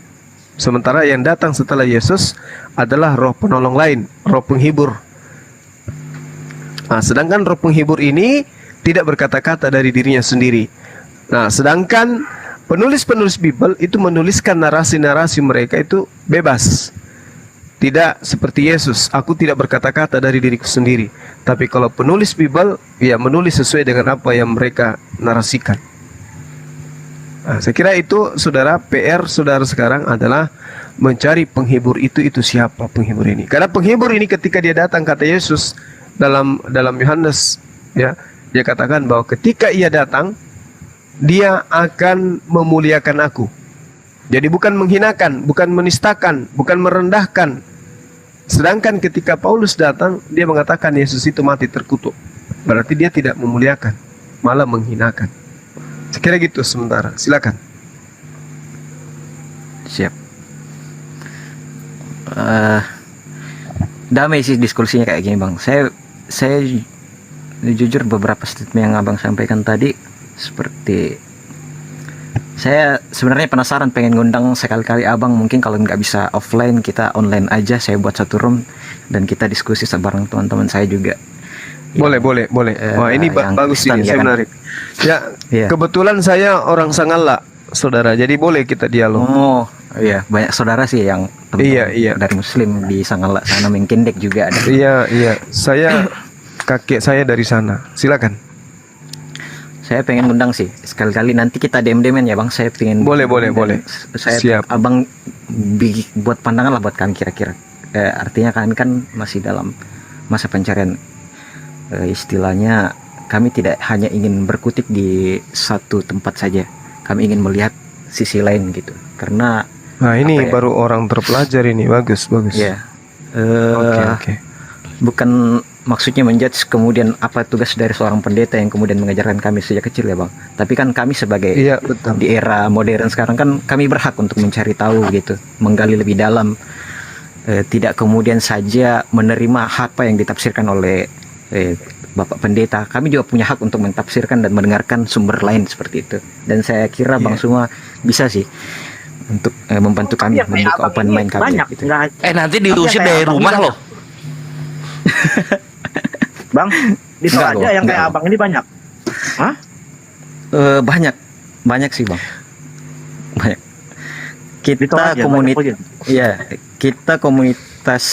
Sementara yang datang setelah Yesus adalah roh penolong lain, Roh Penghibur. Nah, sedangkan Roh Penghibur ini tidak berkata-kata dari dirinya sendiri. Nah, sedangkan penulis-penulis Bible itu menuliskan narasi-narasi mereka itu bebas. Tidak seperti Yesus, aku tidak berkata-kata dari diriku sendiri. Tapi kalau penulis Bible, ya menulis sesuai dengan apa yang mereka narasikan. Nah, saya kira itu saudara, PR saudara sekarang adalah mencari penghibur itu siapa penghibur ini. Karena penghibur ini ketika dia datang, kata Yesus dalam Yohanes, ya, dia katakan bahwa ketika ia datang, dia akan memuliakan aku. Jadi bukan menghinakan, bukan menistakan, bukan merendahkan. Sedangkan ketika Paulus datang, dia mengatakan Yesus itu mati terkutuk. Berarti dia tidak memuliakan, malah menghinakan. Sekira gitu sementara. Silakan. Siap. Damai sih diskusinya kayak gini bang. Saya jujur beberapa statement yang abang sampaikan tadi, seperti saya sebenarnya penasaran, pengen ngundang sekali-kali abang. Mungkin kalau nggak bisa offline, kita online aja. Saya buat satu room dan kita diskusi bareng teman-teman saya juga. Boleh. Wah, ini bagus ini, saya menarik. Ya, kebetulan saya orang Sangala, saudara. Jadi boleh kita dialog. Oh, iya, banyak saudara sih yang dari Muslim di Sangala sana, Mengkendek juga ada. Iya. Kakek saya dari sana. Silakan. Saya pengen undang sih sekali-kali, nanti kita DM-DM ya bang. Saya pengen. Boleh. Saya Siap. abang buat pandangan lah buat kami kira-kira. Artinya kami kan masih dalam masa pencarian. Istilahnya kami tidak hanya ingin berkutik di satu tempat saja, kami ingin melihat sisi lain gitu. Karena ini baru orang terpelajar ini, bagus. Ya, Oke. bukan maksudnya menjudge kemudian apa tugas dari seorang pendeta yang kemudian mengajarkan kami sejak kecil ya bang. Tapi kan kami sebagai betul. di era modern sekarang kan kami berhak untuk mencari tahu gitu, menggali lebih dalam, tidak kemudian saja menerima apa yang ditafsirkan oleh Bapak Pendeta. Kami juga punya hak untuk mentafsirkan dan mendengarkan sumber lain seperti itu. Dan saya kira Bang semua bisa sih untuk membantu kami membuka open mind kami. Gitu. Nanti diusir dari rumah loh. Bang, di Toraja yang kayak abang ini banyak. Hah? Banyak sih bang. Banyak. Kita komunitas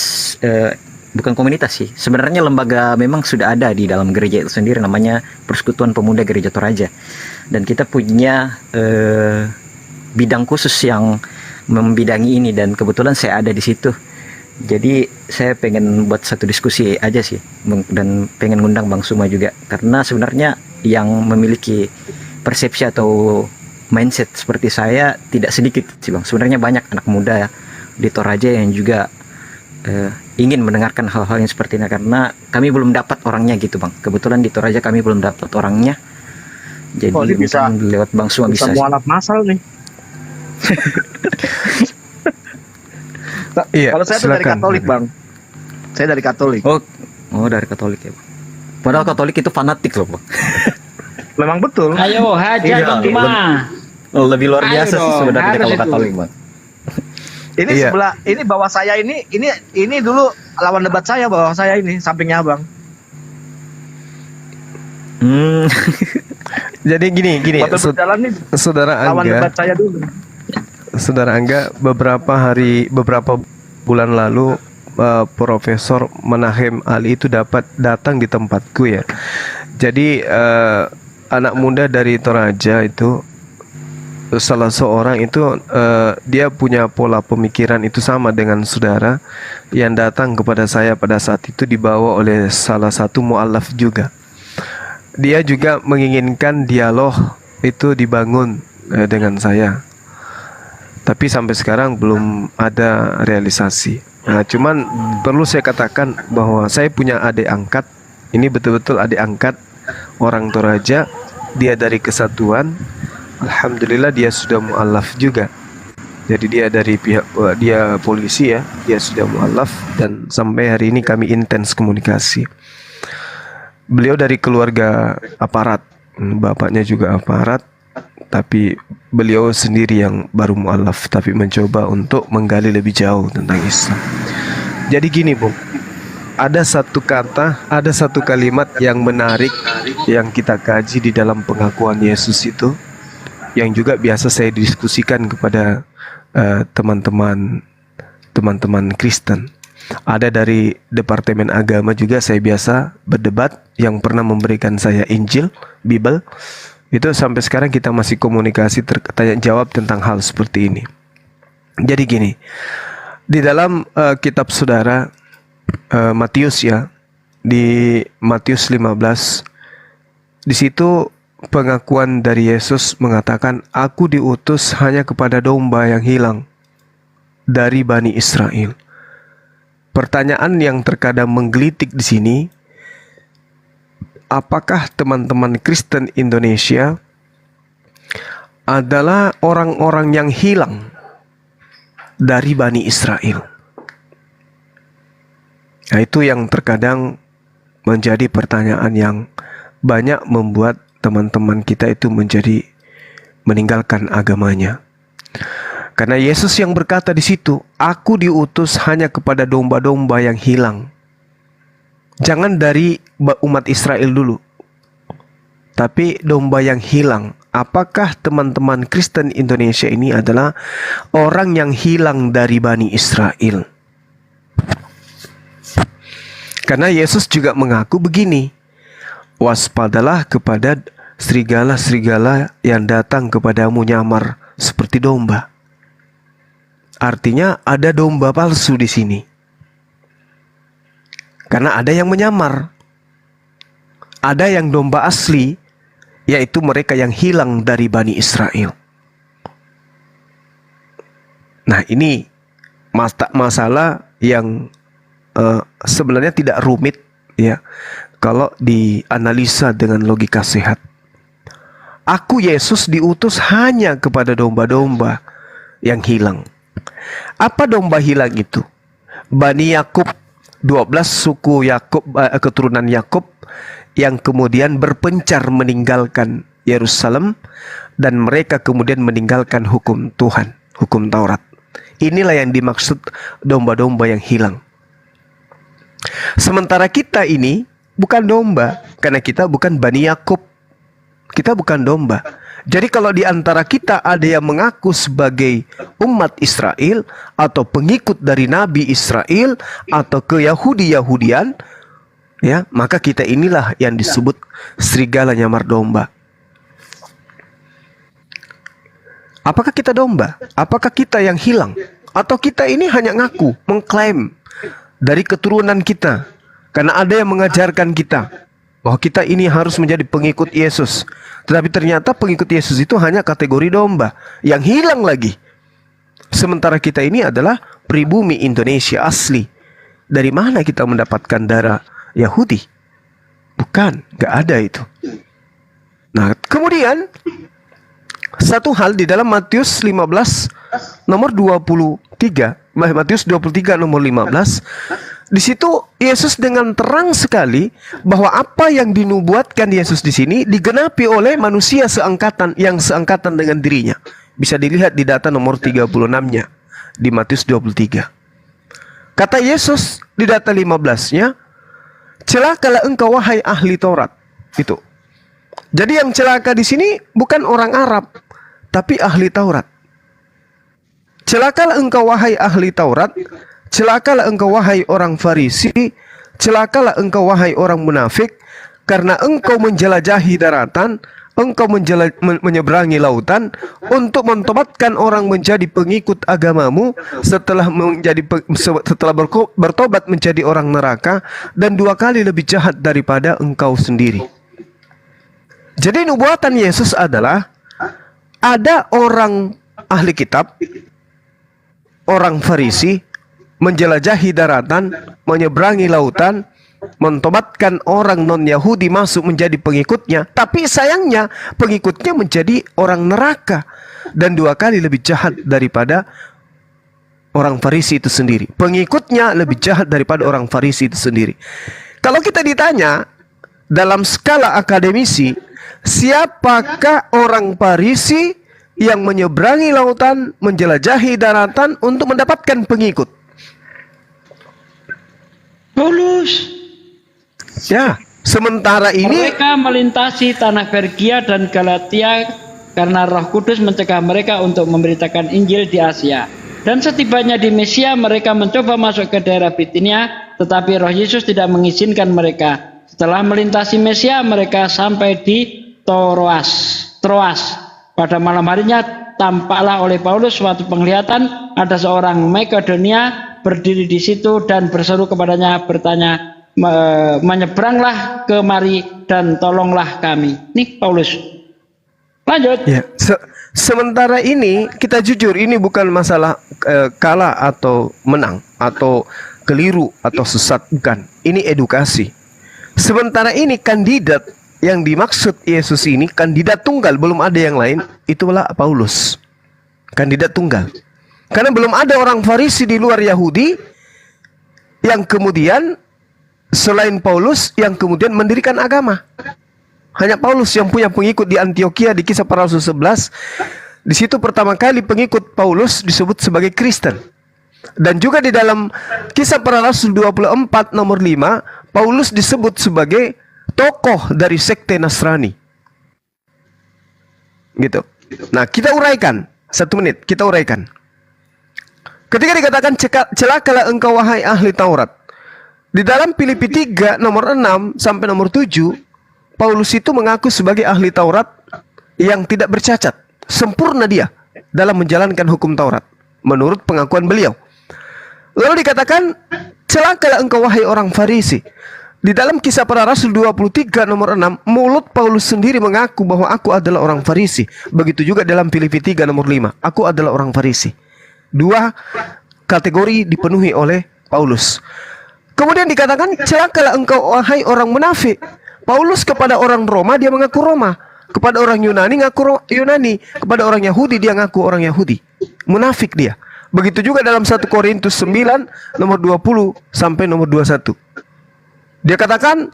bukan komunitas sih. Sebenarnya lembaga memang sudah ada di dalam gereja itu sendiri, namanya Persekutuan Pemuda Gereja Toraja. Dan kita punya bidang khusus yang membidangi ini, dan kebetulan saya ada di situ. Jadi saya pengen buat satu diskusi aja sih, dan pengen ngundang Bang Suma juga, karena sebenarnya yang memiliki persepsi atau mindset seperti saya tidak sedikit sih Bang. Sebenarnya banyak anak muda di Toraja yang juga ingin mendengarkan hal-hal yang seperti ini, karena kami belum dapat orangnya gitu Bang. Kebetulan di Toraja kami belum dapat orangnya. Jadi bisa lewat Bang Suma bisa mualaf masal nih. Kalau saya tuh dari Katolik Bang. Saya dari Katolik. Oh dari Katolik ya Bang. Padahal Katolik itu fanatik loh Bang. Memang betul. Ayo hajar Bang Cuma. Lebih luar biasa sih sebenarnya kalau Katolik Bang. Ini sebelah, ini bawah saya ini dulu lawan debat saya, bawah saya ini sampingnya Bang. Jadi gini, saudara lawan Angga, debat saya dulu. Saudara Angga, beberapa bulan lalu Profesor Menahem Ali itu datang di tempatku ya. Jadi anak muda dari Toraja itu, salah seorang itu dia punya pola pemikiran itu sama dengan saudara yang datang kepada saya pada saat itu, dibawa oleh salah satu mu'alaf juga. Dia juga menginginkan dialog itu dibangun dengan saya, tapi sampai sekarang belum ada realisasi. Nah, cuman perlu saya katakan bahwa saya punya adik angkat, ini betul-betul adik angkat orang Toraja, dia dari Kesatuan. Alhamdulillah dia sudah mu'alaf juga. Jadi dia dari pihak, dia polisi ya, dia sudah mu'alaf, dan sampai hari ini kami intens komunikasi. Beliau dari keluarga aparat, bapaknya juga aparat, tapi beliau sendiri yang baru mu'alaf, tapi mencoba untuk menggali lebih jauh tentang Islam. Jadi gini Bung, ada satu kata, ada satu kalimat yang menarik yang kita kaji di dalam pengakuan Yesus itu, yang juga biasa saya diskusikan kepada teman-teman Kristen. Ada dari Departemen Agama juga saya biasa berdebat, yang pernah memberikan saya Injil, Bible. Itu sampai sekarang kita masih komunikasi tanya jawab tentang hal seperti ini. Jadi gini, di dalam kitab saudara Matius ya, di Matius 15, di situ pengakuan dari Yesus mengatakan, aku diutus hanya kepada domba yang hilang dari Bani Israel. Pertanyaan yang terkadang menggelitik di sini, apakah teman-teman Kristen Indonesia adalah orang-orang yang hilang dari Bani Israel? Nah, itu yang terkadang menjadi pertanyaan yang banyak membuat teman-teman kita itu menjadi meninggalkan agamanya. Karena Yesus yang berkata di situ, aku diutus hanya kepada domba-domba yang hilang. Jangan dari umat Israel dulu, tapi domba yang hilang. Apakah teman-teman Kristen Indonesia ini adalah orang yang hilang dari Bani Israel? Karena Yesus juga mengaku begini, waspadalah kepada serigala-serigala yang datang kepadamu nyamar seperti domba. Artinya ada domba palsu di sini. Karena ada yang menyamar. Ada yang domba asli, yaitu mereka yang hilang dari Bani Israel. Nah, ini masalah yang sebenarnya tidak rumit ya, kalau dianalisa dengan logika sehat. Aku Yesus diutus hanya kepada domba-domba yang hilang. Apa domba hilang itu? Bani Yakub, 12 suku Yakub, keturunan Yakub yang kemudian berpencar meninggalkan Yerusalem, dan mereka kemudian meninggalkan hukum Tuhan, hukum Taurat. Inilah yang dimaksud domba-domba yang hilang. Sementara kita ini bukan domba, karena kita bukan Bani Yakub. Kita bukan domba. Jadi kalau di antara kita ada yang mengaku sebagai umat Israel atau pengikut dari Nabi Israel atau ke Yahudi-Yahudian, ya, maka kita inilah yang disebut serigala nyamar domba. Apakah kita domba? Apakah kita yang hilang? Atau kita ini hanya ngaku, mengklaim dari keturunan kita? Karena ada yang mengajarkan kita bahwa kita ini harus menjadi pengikut Yesus. Tetapi ternyata pengikut Yesus itu hanya kategori domba yang hilang lagi. Sementara kita ini adalah pribumi Indonesia asli. Dari mana kita mendapatkan darah Yahudi? Bukan, gak ada itu. Nah, kemudian satu hal di dalam Matius 15 nomor 23, Matius 23 nomor 15, di situ Yesus dengan terang sekali bahwa apa yang dinubuatkan Yesus di sini digenapi oleh manusia seangkatan dengan dirinya. Bisa dilihat di data nomor 36-nya di Matius 23. Kata Yesus di data 15-nya, celakalah engkau wahai ahli Taurat. Itu. Jadi yang celaka di sini bukan orang Arab, tapi ahli Taurat. Celakalah engkau wahai ahli Taurat, celakalah engkau wahai orang Farisi, celakalah engkau wahai orang munafik, karena engkau menjelajahi daratan, engkau menyeberangi lautan untuk mentobatkan orang menjadi pengikut agamamu setelah bertobat menjadi orang neraka, dan 2 kali lebih jahat daripada engkau sendiri. Jadi nubuatan Yesus adalah ada orang ahli kitab, orang Farisi, menjelajahi daratan, menyeberangi lautan, mentobatkan orang non-Yahudi masuk menjadi pengikutnya. Tapi sayangnya pengikutnya menjadi orang neraka, dan 2 kali lebih jahat daripada orang Farisi itu sendiri. Pengikutnya lebih jahat daripada orang Farisi itu sendiri. Kalau kita ditanya dalam skala akademisi, siapakah orang Farisi yang menyeberangi lautan, menjelajahi daratan untuk mendapatkan pengikut? Paulus. Ya, sementara ini Mereka melintasi tanah Pergia dan Galatia karena Roh Kudus mencegah mereka untuk memberitakan Injil di Asia. Dan setibanya di Mesia, mereka mencoba masuk ke daerah Bitinia, tetapi Roh Yesus tidak mengizinkan mereka. Setelah melintasi Mesia, mereka sampai di Troas. Pada malam harinya tampaklah oleh Paulus suatu penglihatan, ada seorang Makedonia berdiri di situ dan berseru kepadanya bertanya, menyeberanglah kemari dan tolonglah kami. Nih Paulus. Lanjut. Ya. Sementara ini kita jujur, ini bukan masalah kalah atau menang atau keliru atau sesat, bukan. Ini edukasi. Sementara ini kandidat yang dimaksud Yesus ini kandidat tunggal, belum ada yang lain, itulah Paulus. Kandidat tunggal. Karena belum ada orang Farisi di luar Yahudi yang kemudian selain Paulus yang kemudian mendirikan agama. Hanya Paulus yang punya pengikut di Antioquia di Kisah Para Rasul 11. Di situ pertama kali pengikut Paulus disebut sebagai Kristen. Dan juga di dalam Kisah Para Rasul 24 nomor 5, Paulus disebut sebagai tokoh dari sekte Nasrani. Gitu. Nah, kita uraikan. 1 menit, kita uraikan. Ketika dikatakan celakalah engkau wahai ahli Taurat. Di dalam Filipi 3 nomor 6 sampai nomor 7, Paulus itu mengaku sebagai ahli Taurat yang tidak bercacat. Sempurna dia dalam menjalankan hukum Taurat menurut pengakuan beliau. Lalu dikatakan, celakalah engkau wahai orang Farisi. Di dalam Kisah Para Rasul 23 nomor 6, mulut Paulus sendiri mengaku bahwa aku adalah orang Farisi. Begitu juga dalam Filipi 3 nomor 5, aku adalah orang Farisi. Dua kategori dipenuhi oleh Paulus. Kemudian dikatakan, celakalah engkau wahai orang munafik. Paulus kepada orang Roma dia mengaku Roma, kepada orang Yunani ngaku Yunani, kepada orang Yahudi dia ngaku orang Yahudi. Munafik dia. Begitu juga dalam 1 Korintus 9 nomor 20 sampai nomor 21. Dia katakan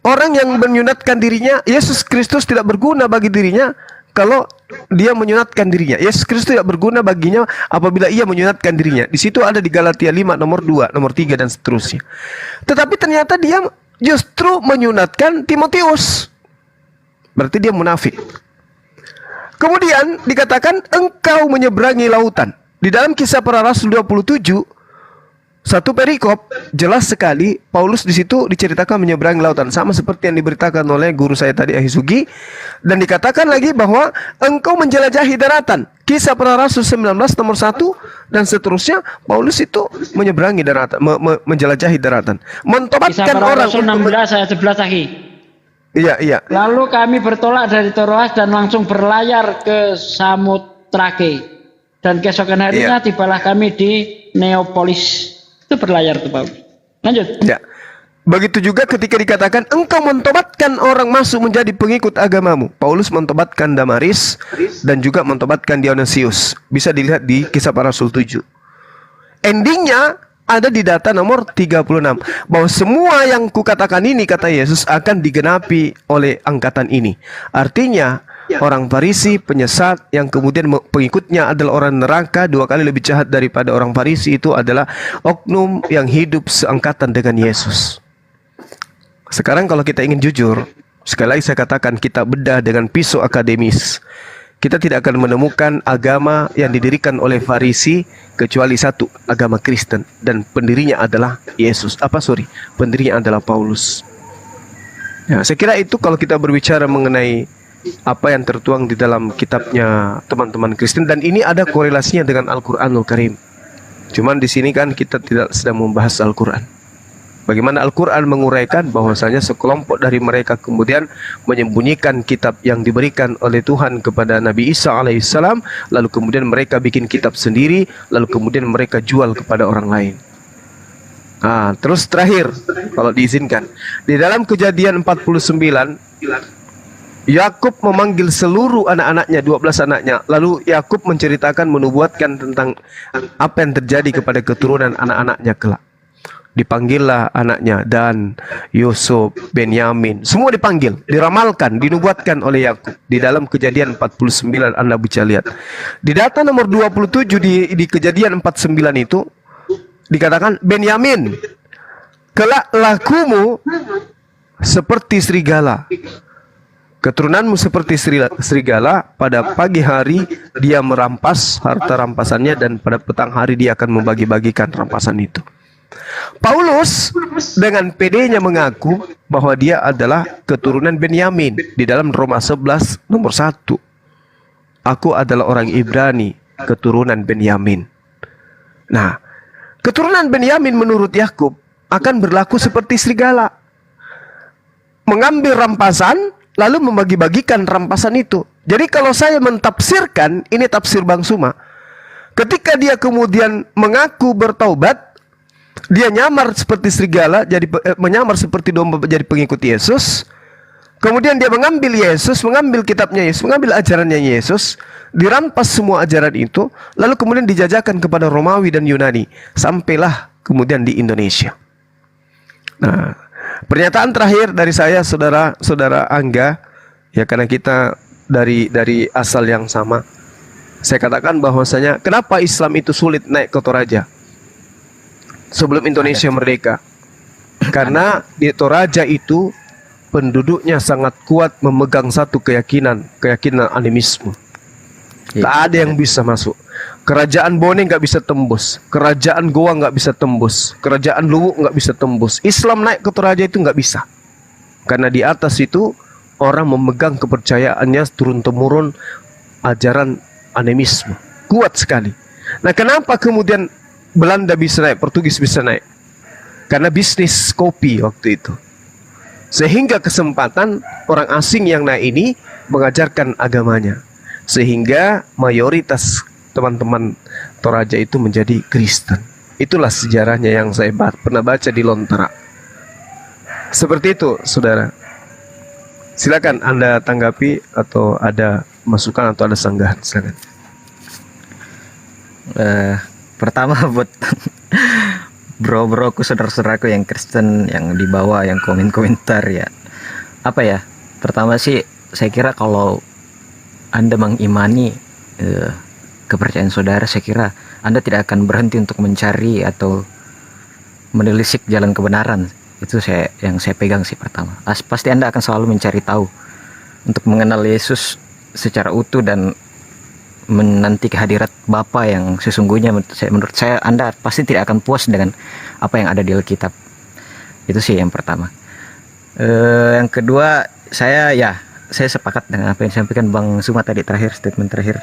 orang yang menyunatkan dirinya, Yesus Kristus tidak berguna bagi dirinya kalau dia menyunatkan dirinya. Yesus Kristus tidak berguna baginya apabila ia menyunatkan dirinya. Di situ ada di Galatia 5 nomor 2, nomor 3 dan seterusnya. Tetapi ternyata dia justru menyunatkan Timotius. Berarti dia munafik. Kemudian dikatakan engkau menyeberangi lautan. Di dalam Kisah Para Rasul 27, satu perikop jelas sekali Paulus di situ diceritakan menyeberangi lautan, sama seperti yang diberitakan oleh guru saya tadi Ahisugi, dan dikatakan lagi bahwa engkau menjelajahi daratan. Kisah Para Rasul 19 nomor 1 dan seterusnya, Paulus itu menyeberangi daratan, menjelajahi daratan, mentobatkan Kisah Para orang. Rasul 16 ayat 11 lagi. Iya. Lalu kami bertolak dari Troas dan langsung berlayar ke Samotrake. Dan keesokan harinya tibalah kami di Neapolis. Itu berlayar tuh Paulus. Lanjut. Ya. Begitu juga ketika dikatakan engkau mentobatkan orang masuk menjadi pengikut agamamu. Paulus mentobatkan Damaris dan juga mentobatkan Dionysius. Bisa dilihat di Kisah Para Rasul 7. Endingnya ada di data nomor 36. Bahwa semua yang kukatakan ini, kata Yesus, akan digenapi oleh angkatan ini. Artinya orang Farisi penyesat yang kemudian pengikutnya adalah orang neraka 2 kali lebih jahat daripada orang Farisi itu adalah oknum yang hidup seangkatan dengan Yesus. Sekarang kalau kita ingin jujur, sekali lagi saya katakan kita bedah dengan pisau akademis. Kita tidak akan menemukan agama yang didirikan oleh Farisi kecuali satu, agama Kristen, dan pendirinya adalah Yesus. Pendirinya adalah Paulus. Ya, saya kira itu kalau kita berbicara mengenai apa yang tertuang di dalam kitabnya teman-teman Kristen, dan ini ada korelasinya dengan Al-Qur'anul Karim. Cuman di sini kan kita tidak sedang membahas Al-Qur'an. Bagaimana Al-Qur'an menguraikan bahwasanya sekelompok dari mereka kemudian menyembunyikan kitab yang diberikan oleh Tuhan kepada Nabi Isa alaihissalam, lalu kemudian mereka bikin kitab sendiri, lalu kemudian mereka jual kepada orang lain. Terus terakhir, kalau diizinkan, di dalam Kejadian 49, Yakub memanggil seluruh anak-anaknya, 12 anaknya. Lalu Yakub menceritakan, menubuatkan tentang apa yang terjadi kepada keturunan anak-anaknya kelak. Dipanggillah anaknya, Dan, Yusuf, Benyamin, semua dipanggil, diramalkan, dinubuatkan oleh Yakub. Di dalam Kejadian 49 Anda bisa lihat. Di data nomor 27 di Kejadian 49 itu dikatakan, Benyamin, kelak lakumu seperti serigala. Keturunanmu seperti serigala, pada pagi hari dia merampas harta rampasannya dan pada petang hari dia akan membagi-bagikan rampasan itu. Paulus dengan pedenya mengaku bahwa dia adalah keturunan Benyamin di dalam Roma 11 nomor 1. Aku adalah orang Ibrani, keturunan Benyamin. Nah, keturunan Benyamin menurut Yakub akan berlaku seperti serigala. Mengambil rampasan, lalu membagi-bagikan rampasan itu. Jadi kalau saya mentafsirkan, ini tafsir Bang Suma, ketika dia kemudian mengaku bertaubat, dia nyamar seperti serigala, menyamar seperti domba jadi pengikut Yesus. Kemudian dia mengambil Yesus, mengambil kitabnya Yesus, mengambil ajarannya Yesus, dirampas semua ajaran itu, lalu kemudian dijajakan kepada Romawi dan Yunani, sampailah kemudian di Indonesia. Nah, pernyataan terakhir dari saya, saudara Angga, ya karena kita dari asal yang sama, saya katakan bahwasanya kenapa Islam itu sulit naik ke Toraja sebelum Indonesia merdeka? Karena di Toraja itu penduduknya sangat kuat memegang satu keyakinan animisme. Tak ada yang bisa masuk. Kerajaan Bone nggak bisa tembus, kerajaan Goa nggak bisa tembus, kerajaan Luwuk nggak bisa tembus. Islam naik ke Toraja itu nggak bisa, karena di atas itu orang memegang kepercayaannya turun temurun ajaran animisme kuat sekali. Nah, kenapa kemudian Belanda bisa naik, Portugis bisa naik? Karena bisnis kopi waktu itu, sehingga kesempatan orang asing yang naik ini mengajarkan agamanya, sehingga mayoritas teman-teman Toraja itu menjadi Kristen. Itulah sejarahnya yang saya pernah baca di Lontara. Seperti itu, saudara. Silakan Anda tanggapi atau ada masukan atau ada sanggahan. Silakan. Pertama buat bro-broku, saudara-saudaraku yang Kristen yang di bawah yang komen-komentar ya. Apa ya? Pertama sih saya kira kalau Anda mengimani kepercayaan saudara, saya kira Anda tidak akan berhenti untuk mencari atau menelisik jalan kebenaran. Itu yang saya pegang sih pertama. Pasti Anda akan selalu mencari tahu untuk mengenal Yesus secara utuh dan menanti kehadirat Bapa yang sesungguhnya. Menurut saya Anda pasti tidak akan puas dengan apa yang ada di Alkitab. Itu sih yang pertama. Yang kedua, saya sepakat dengan apa yang disampaikan Bang Suma tadi terakhir, statement terakhir.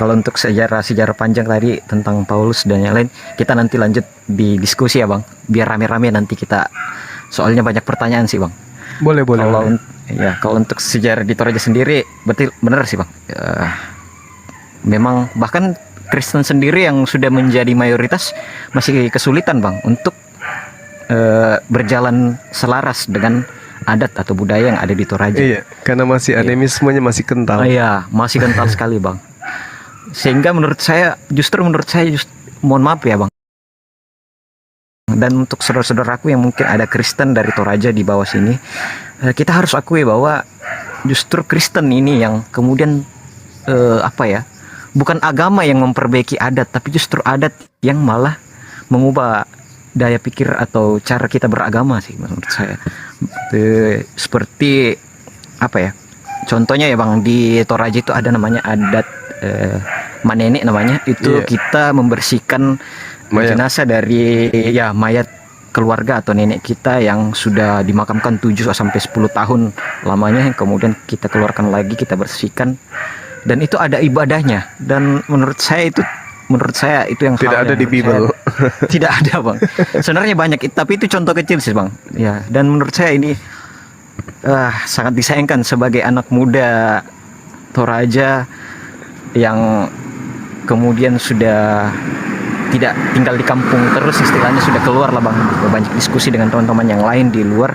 Kalau untuk sejarah panjang tadi tentang Paulus dan yang lain, kita nanti lanjut di diskusi ya Bang, biar rame-rame nanti kita, soalnya banyak pertanyaan sih Bang. Boleh. Kalau untuk sejarah di Toraja sendiri, betul benar sih Bang. Memang bahkan Kristen sendiri yang sudah menjadi mayoritas masih kesulitan Bang untuk berjalan selaras dengan adat atau budaya yang ada di Toraja. Iya, karena masih animismenya masih kental. Iya, masih kental sekali Bang. Sehingga menurut saya, mohon maaf ya Bang. Dan untuk saudara-saudaraku yang mungkin ada Kristen dari Toraja di bawah sini, kita harus akui bahwa justru Kristen ini yang kemudian bukan agama yang memperbaiki adat, tapi justru adat yang malah mengubah daya pikir atau cara kita beragama sih menurut saya. Seperti contohnya ya Bang, di Toraja itu ada namanya adat manene namanya, itu kita membersihkan jenazah dari mayat keluarga atau nenek kita yang sudah dimakamkan 7 sampai 10 tahun lamanya, kemudian kita keluarkan lagi, kita bersihkan, dan itu ada ibadahnya. Dan menurut saya itu yang tidak ada di Bible. Tidak ada Bang. Sebenarnya banyak, tapi itu contoh kecil sih Bang. Ya, dan menurut saya ini sangat disayangkan sebagai anak muda Toraja yang kemudian sudah tidak tinggal di kampung terus, istilahnya sudah keluar lah Bang, banyak diskusi dengan teman-teman yang lain di luar,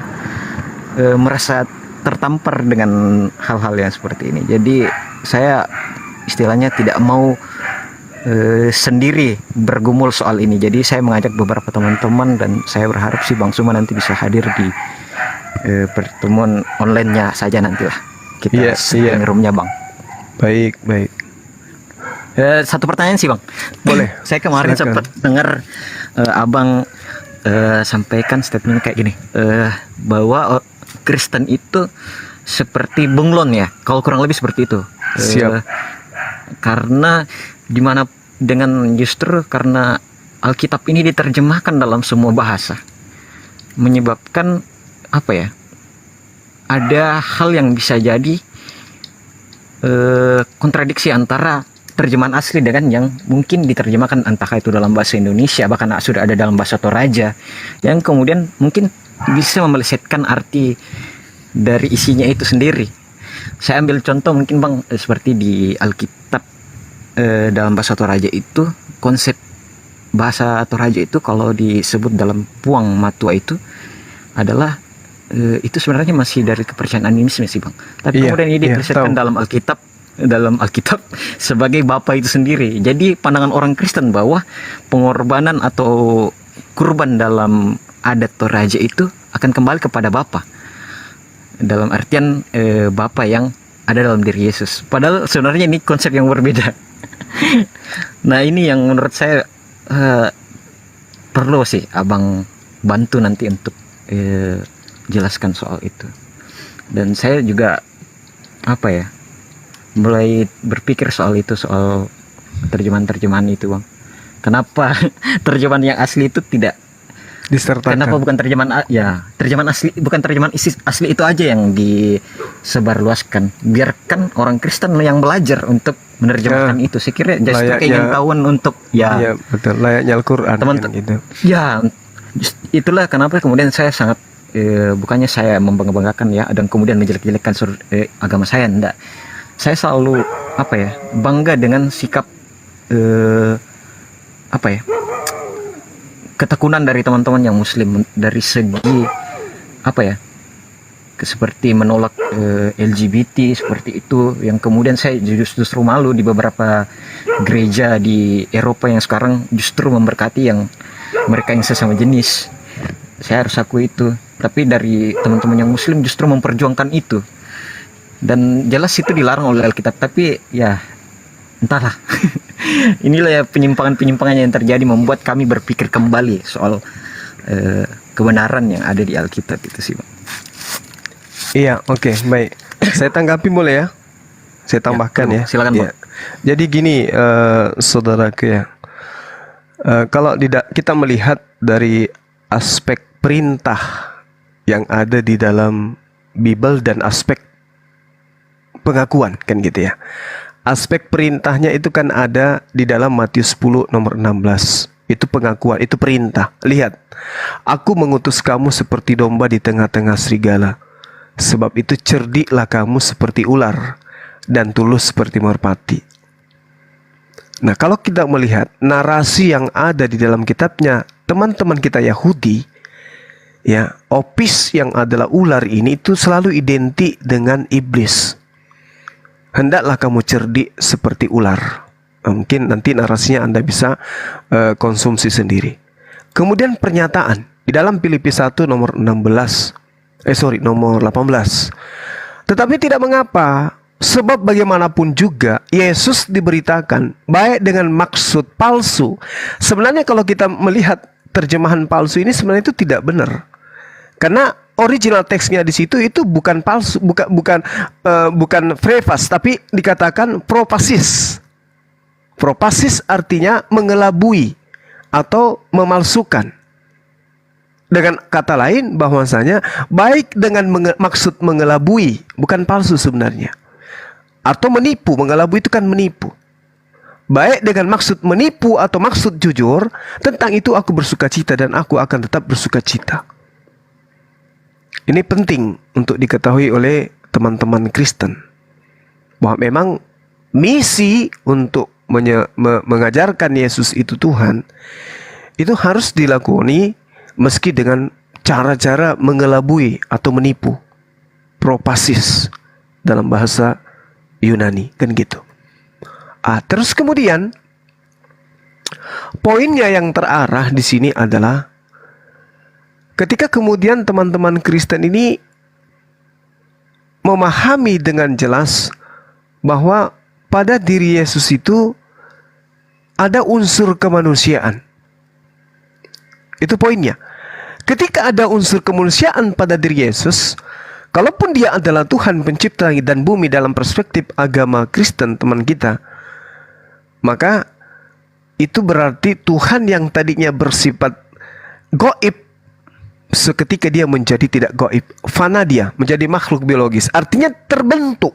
merasa tertampar dengan hal-hal yang seperti ini. Jadi saya istilahnya tidak mau sendiri bergumul soal ini. Jadi saya mengajak beberapa teman-teman, dan saya berharap sih Bang Suma nanti bisa hadir di pertemuan online-nya saja nantilah. Kita setting room-nya Bang. Baik. Satu pertanyaan sih Bang. Boleh. Saya kemarin sempat dengar Abang sampaikan statement kayak gini, bahwa Kristen itu seperti bunglon ya, kalau kurang lebih seperti itu. Siap. Karena justru karena Alkitab ini diterjemahkan dalam semua bahasa, menyebabkan apa ya? Ada hal yang bisa jadi kontradiksi antara terjemahan asli dengan yang mungkin diterjemahkan entah itu dalam bahasa Indonesia, bahkan sudah ada dalam bahasa Toraja, yang kemudian mungkin bisa memelesetkan arti dari isinya itu sendiri. Saya ambil contoh mungkin Bang, seperti di Alkitab dalam bahasa Toraja itu, konsep bahasa Toraja itu kalau disebut dalam puang matua itu adalah itu sebenarnya masih dari kepercayaan animisme sih Bang. Tapi kemudian ini dipelesetkan dalam Alkitab sebagai Bapa itu sendiri. Jadi pandangan orang Kristen bahwa pengorbanan atau kurban dalam adat Toraja itu akan kembali kepada Bapa. Dalam artian Bapa yang ada dalam diri Yesus. Padahal sebenarnya ini konsep yang berbeda. Nah, ini yang menurut saya perlu sih Abang bantu nanti untuk jelaskan soal itu. Dan saya juga apa ya, mulai berpikir soal itu, soal terjemahan itu Bang. Kenapa terjemahan yang asli itu tidak disertakan? Kenapa bukan terjemahan terjemahan asli, bukan terjemahan asli itu aja yang disebarluaskan? Biarkan orang Kristen yang belajar untuk menerjemahkan itu. Saya kira justru keingintahuan untuk betul, layaknya Al-Qur'an teman-teman gitu. Ya, itulah kenapa kemudian saya sangat bukannya saya membanggakan ya dan kemudian menjelek-jelekkan agama saya, enggak. Saya selalu apa ya, bangga dengan sikap apa ya, ketekunan dari teman-teman yang Muslim dari segi apa ya, seperti menolak LGBT seperti itu, yang kemudian saya justru malu di beberapa gereja di Eropa yang sekarang justru memberkati yang mereka yang sesama jenis. Saya harus akui itu. Tapi dari teman-teman yang Muslim justru memperjuangkan itu. Dan jelas itu dilarang oleh Alkitab. Tapi ya entahlah. Inilah ya penyimpangan-penyimpangan yang terjadi membuat kami berpikir kembali soal kebenaran yang ada di Alkitab itu sih Bang. Iya, oke, baik. Saya tanggapi boleh ya? Saya tambahkan ya. Silakan Bang. Jadi gini, saudaraku ya. Kalau kita melihat dari aspek perintah yang ada di dalam Bible dan aspek pengakuan kan gitu ya. Aspek perintahnya itu kan ada di dalam Matius 10 nomor 16. Itu pengakuan, itu perintah. Lihat, aku mengutus kamu seperti domba di tengah-tengah serigala. Sebab itu cerdiklah kamu seperti ular dan tulus seperti merpati. Nah, kalau kita melihat narasi yang ada di dalam kitabnya teman-teman kita Yahudi, ya, Opis yang adalah ular ini itu selalu identik dengan iblis. Hendaklah kamu cerdik seperti ular. Mungkin nanti narasinya Anda bisa konsumsi sendiri. Kemudian pernyataan di dalam Filipi 1 nomor 18. Tetapi tidak mengapa, sebab bagaimanapun juga Yesus diberitakan baik dengan maksud palsu. Sebenarnya kalau kita melihat terjemahan palsu ini sebenarnya itu tidak benar. Karena original teksnya di situ itu bukan palsu, bukan frefas, tapi dikatakan propasis. Propasis artinya mengelabui atau memalsukan. Dengan kata lain bahwasanya baik dengan maksud mengelabui, bukan palsu sebenarnya. Atau menipu, mengelabui itu kan menipu. Baik dengan maksud menipu atau maksud jujur, tentang itu aku bersukacita dan aku akan tetap bersukacita. Ini penting untuk diketahui oleh teman-teman Kristen. Bahwa memang misi untuk mengajarkan Yesus itu Tuhan, itu harus dilakoni meski dengan cara-cara mengelabui atau menipu. Propasis dalam bahasa Yunani, kan gitu. Terus kemudian poinnya yang terarah di sini adalah ketika kemudian teman-teman Kristen ini memahami dengan jelas bahwa pada diri Yesus itu ada unsur kemanusiaan. Itu poinnya. Ketika ada unsur kemanusiaan pada diri Yesus, kalaupun dia adalah Tuhan pencipta langit dan bumi dalam perspektif agama Kristen teman kita, maka itu berarti Tuhan yang tadinya bersifat goib, seketika dia menjadi tidak goib, fana, dia menjadi makhluk biologis, artinya terbentuk.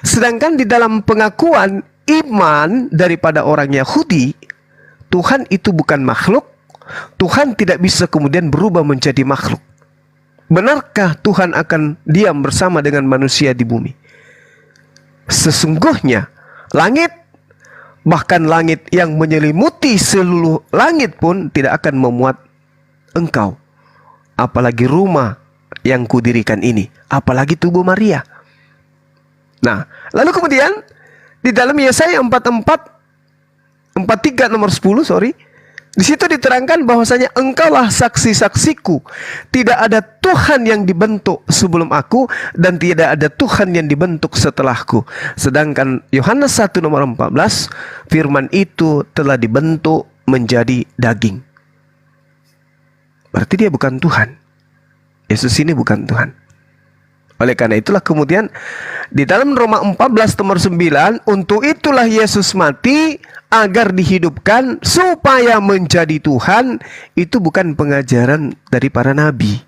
Sedangkan di dalam pengakuan iman daripada orang Yahudi, Tuhan itu bukan makhluk, Tuhan tidak bisa kemudian berubah menjadi makhluk. Benarkah Tuhan akan diam bersama dengan manusia di bumi? Sesungguhnya langit, bahkan langit yang menyelimuti seluruh langit pun tidak akan memuat engkau. Apalagi rumah yang kudirikan ini, apalagi tubuh Maria. Nah, lalu kemudian di dalam Yesaya 43 nomor 10, di situ diterangkan bahwasanya engkaulah saksi-saksiku. Tidak ada Tuhan yang dibentuk sebelum aku, dan tidak ada Tuhan yang dibentuk setelahku. Sedangkan Yohanes 1 nomor 14, firman itu telah dibentuk menjadi daging. Berarti dia bukan Tuhan. Yesus ini bukan Tuhan. Oleh karena itulah kemudian di dalam Roma 14 nomor 9, untuk itulah Yesus mati agar dihidupkan supaya menjadi Tuhan. Itu bukan pengajaran dari para nabi.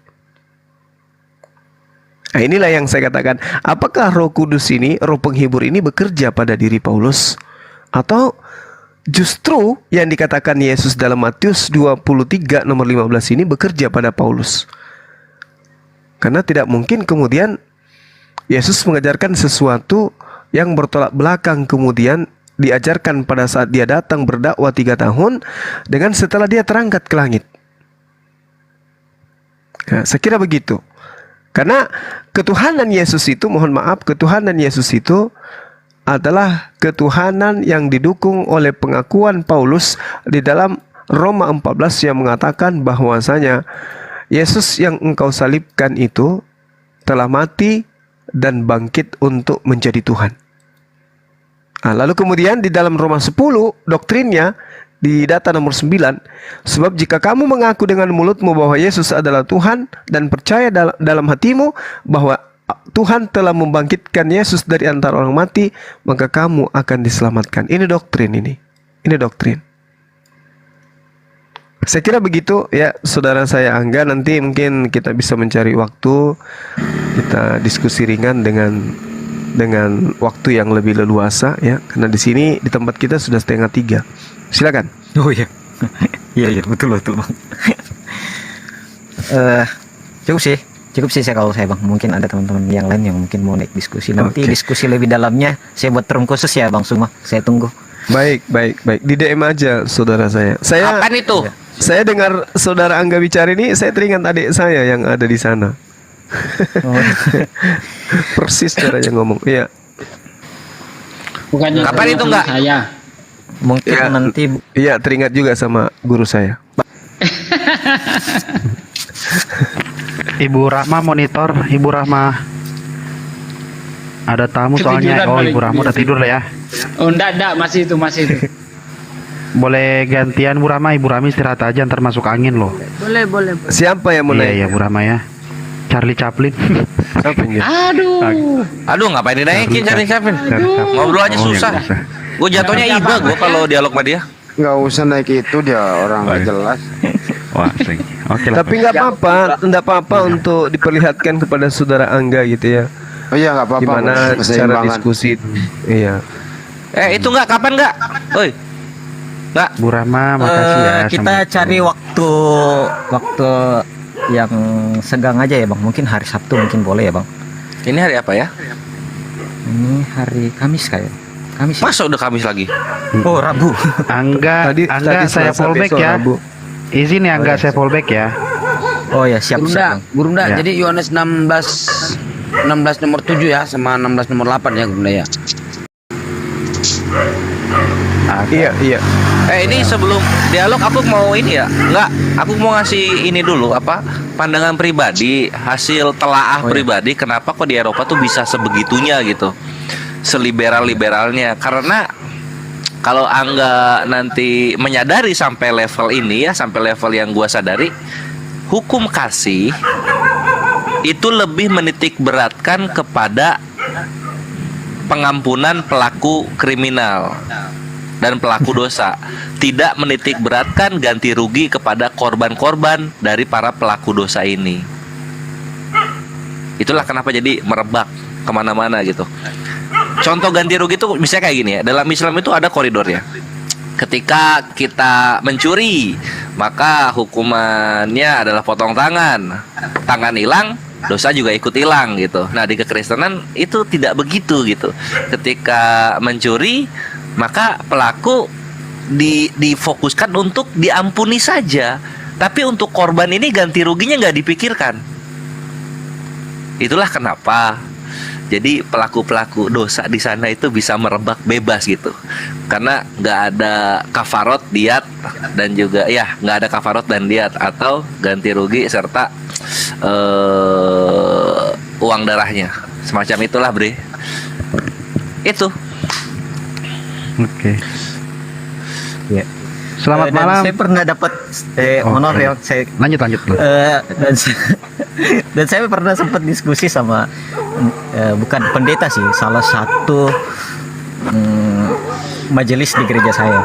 Nah, inilah yang saya katakan, apakah Roh Kudus ini, Roh Penghibur ini bekerja pada diri Paulus, atau justru yang dikatakan Yesus dalam Matius 23 nomor 15 ini bekerja pada Paulus? Karena tidak mungkin kemudian Yesus mengajarkan sesuatu yang bertolak belakang kemudian diajarkan pada saat dia datang berdakwah 3 tahun dengan setelah dia terangkat ke langit. Nah, saya kira begitu. Karena ketuhanan Yesus itu, mohon maaf, ketuhanan Yesus itu adalah ketuhanan yang didukung oleh pengakuan Paulus di dalam Roma 14 yang mengatakan bahwasanya Yesus yang engkau salibkan itu telah mati dan bangkit untuk menjadi Tuhan. Nah, lalu kemudian di dalam Roma 10 doktrinnya di data nomor 9, sebab jika kamu mengaku dengan mulutmu bahwa Yesus adalah Tuhan dan percaya dalam hatimu bahwa Tuhan telah membangkitkan Yesus dari antara orang mati, maka kamu akan diselamatkan. Ini doktrin ini. Ini doktrin. Saya kira begitu ya, saudara saya Angga. Nanti mungkin kita bisa mencari waktu, kita diskusi ringan dengan waktu yang lebih leluasa ya, karena di sini di tempat kita sudah 2:30. Silakan. Oh iya. Iya betul Bang. Cukup sih saya, kalau saya Bang. Mungkin ada teman-teman yang lain yang mungkin mau naik diskusi. Nanti diskusi lebih dalamnya saya buat room khusus ya Bang Suma. Saya tunggu. Baik. Di DM aja saudara saya. Kapan itu? Saya dengar saudara Angga bicara ini, saya teringat adik saya yang ada di sana. Persis caranya ngomong. Iya. Bukannya Kapan itu enggak? Saya. Mungkin Ya, nanti iya, teringat juga sama guru saya. Ibu Rahma monitor, Ibu Rahma. Ada tamu soalnya. Ketiduran Oh, paling. Ibu Rahma udah tidur lah ya. Oh enggak, masih itu. Boleh gantian Bu Rahma, Ibu Rahma istirahat aja, ntar masuk angin loh. Boleh. Siapa yang mau naik? Iya Bu Rahma ya. Charlie Chaplin. Siapa yang dia? Aduh, ngapain dinaikin cari siapa? Ngobrol aja Oh, susah. yang biasa. Gue jatuhnya iba gue kalau dialog sama dia. Nggak usah naik itu, dia orang nggak jelas. Wah, oke lah. Tapi nggak apa-apa untuk diperlihatkan kepada saudara Angga gitu ya. Oh iya, nggak apa-apa. Gimana cara Keseimbangan. diskusi? Iya. Itu enggak, kapan enggak? Oi. Enggak. Bu Rahma, makasih ya. kita sama- cari waktu yang senggang aja ya Bang. Mungkin hari Sabtu mungkin boleh ya Bang. Ini hari apa ya? Ini hari Kamis kayak. Kamis. Ya? Masa udah Kamis lagi? Oh, Rabu. Angga, Tadi saya Selasa, fallback besok ya. Rabu. Izin ya Angga, saya fallback ya. Oh ya, siap Nah, Bang. Gurunda. Ya. Jadi Yohanes 16 nomor 7 ya, sama 16 nomor 8 ya Gurunda ya. Iya. Ini sebelum dialog aku mau ini ya. Enggak, aku mau ngasih ini dulu apa? Pandangan pribadi, hasil telaah pribadi kenapa kok di Eropa tuh bisa sebegitunya gitu. Seliberal-liberalnya. Karena kalau Angga nanti menyadari sampai level ini ya, sampai level yang gua sadari, hukum kasih itu lebih menitik beratkan kepada pengampunan pelaku kriminal. dan pelaku dosa, tidak menitik beratkan ganti rugi kepada korban-korban dari para pelaku dosa ini. Itulah kenapa jadi merebak kemana-mana gitu. Contoh ganti rugi itu misalnya kayak gini ya, dalam Islam itu ada koridornya. Ketika kita mencuri, maka hukumannya adalah potong tangan. Tangan hilang, dosa juga ikut hilang gitu. Nah, di kekristenan itu tidak begitu gitu. Ketika mencuri, maka pelaku difokuskan untuk diampuni saja. Tapi untuk korban ini ganti ruginya nggak dipikirkan. Itulah kenapa jadi pelaku-pelaku dosa di sana itu bisa merebak bebas gitu, karena nggak ada kafarot diat dan juga ya nggak ada kafarot dan diat atau ganti rugi serta uang darahnya, semacam itulah Bre. Itu. Oke. Ya. Selamat Dan malam. saya pernah dapat honor ya, saya Lanjut. dan saya pernah sempat diskusi sama bukan pendeta sih, salah satu majelis di gereja saya.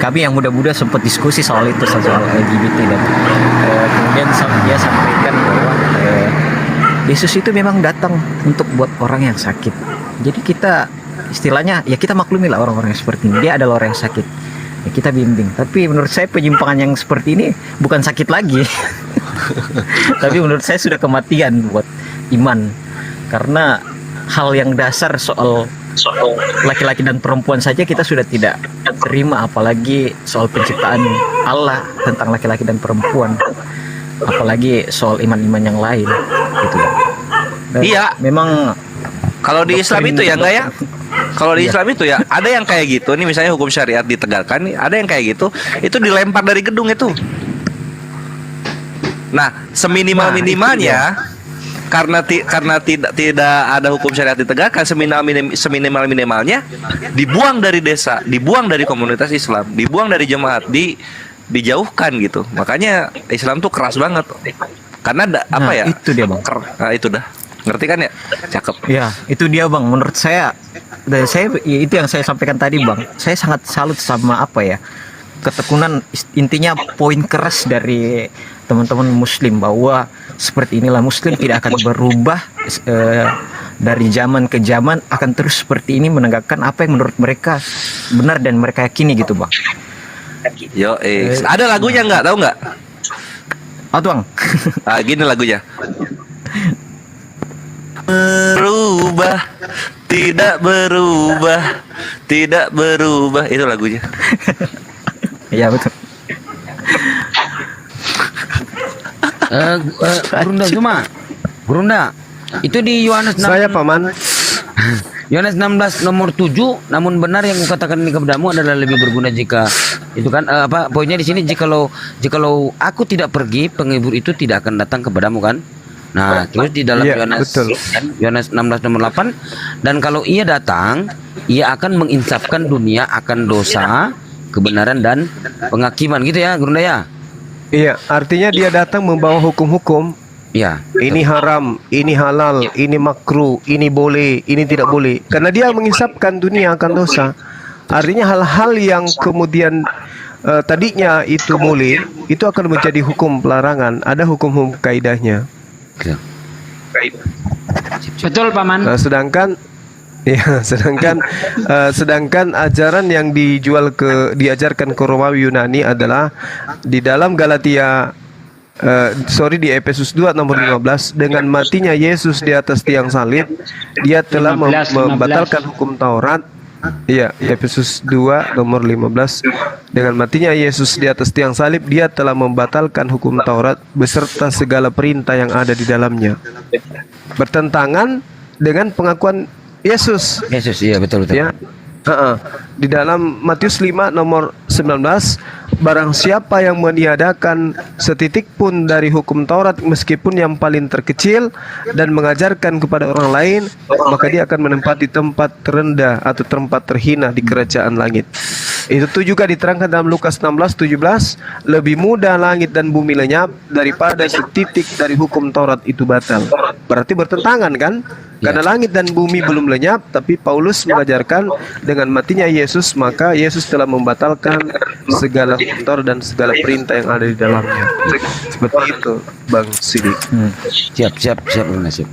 Kami yang muda-muda sempat diskusi soal itu, soal LGBT, dan kemudian dia sampaikan bahwa Yesus itu memang datang untuk buat orang yang sakit. Jadi kita istilahnya ya kita maklumi lah orang-orang yang seperti ini. Dia adalah orang yang sakit, ya kita bimbing. Tapi menurut saya penyimpangan yang seperti ini bukan sakit lagi. Tapi menurut saya sudah kematian buat iman, karena hal yang dasar soal laki-laki dan perempuan saja kita sudah tidak terima, apalagi soal penciptaan Allah tentang laki-laki dan perempuan, apalagi soal iman-iman yang lain gitu ya. Dan Iya. memang Kalau di Islam itu ya enggak ya? Kalau di Iya. Islam itu ya ada yang kayak gitu. Nih misalnya hukum syariat ditegakkan nih, ada yang kayak gitu. Itu dilempar dari gedung itu. Nah, seminimal-minimalnya karena tidak ada hukum syariat ditegakkan, seminimal-minimalnya dibuang dari desa, dibuang dari komunitas Islam, dibuang dari jemaat, dijauhkan gitu. Makanya Islam tuh keras banget. Karena apa ya? Itu dia Bang. Nah, itu dah. Ngerti kan ya? Cakep. Ya, itu dia Bang. Menurut saya, dari saya ya itu yang saya sampaikan tadi Bang. Saya sangat salut sama apa ya, ketekunan, intinya poin keras dari teman-teman Muslim bahwa seperti inilah Muslim tidak akan berubah dari zaman ke zaman, akan terus seperti ini menegakkan apa yang menurut mereka benar dan mereka yakini gitu Bang. Yo, ada lagunya nggak? Tahu nggak? Oh Bang. Gini lagunya. Berubah, tidak berubah, tidak berubah. Itu lagunya. Iya betul. Gurunda, itu di Yohanes 6, Saya paman. Yohanes 16 nomor 7, namun benar yang kukatakan ini kepadamu adalah lebih berguna jika itu kan poinnya di sini, jikalau aku tidak pergi, penghibur itu tidak akan datang kepadamu kan. Nah, terus di dalam Yohanes 16 nomor 8, dan kalau ia datang, ia akan menginsafkan dunia akan dosa, kebenaran dan penghakiman gitu ya, Gurunda ya. Iya, artinya dia datang membawa hukum-hukum. Ya. Ini haram, ini halal, ini makruh, ini boleh, ini tidak boleh. Karena dia mengisapkan dunia akan dosa. Artinya hal-hal yang kemudian tadinya itu boleh, itu akan menjadi hukum pelarangan. Ada hukum-hukum kaidahnya. Betul Paman. Sedangkan ajaran yang diajarkan ke Romawi Yunani adalah di dalam Galatia di Efesus 2 nomor 15, dengan matinya Yesus di atas tiang salib, dia telah 15. membatalkan hukum Taurat. Iya, Efesus 2 nomor 15, dengan matinya Yesus di atas tiang salib, dia telah membatalkan hukum Taurat beserta segala perintah yang ada di dalamnya. Bertentangan dengan pengakuan Yesus. Iya betul. Ya. Di dalam Matius 5 nomor 19, barang siapa yang meniadakan setitik pun dari hukum Taurat meskipun yang paling terkecil dan mengajarkan kepada orang lain, maka dia akan menempati tempat terendah atau tempat terhina di kerajaan langit. Itu juga diterangkan dalam Lukas 16:17, lebih mudah langit dan bumi lenyap daripada setitik dari hukum Taurat itu batal. Berarti bertentangan kan? Karena langit dan bumi belum lenyap, tapi Paulus mengajarkan dengan matinya Yesus, maka Yesus telah membatalkan segala hukum Taurat dan segala perintah yang ada di dalamnya. Seperti itu, Bang Sidik. Siap.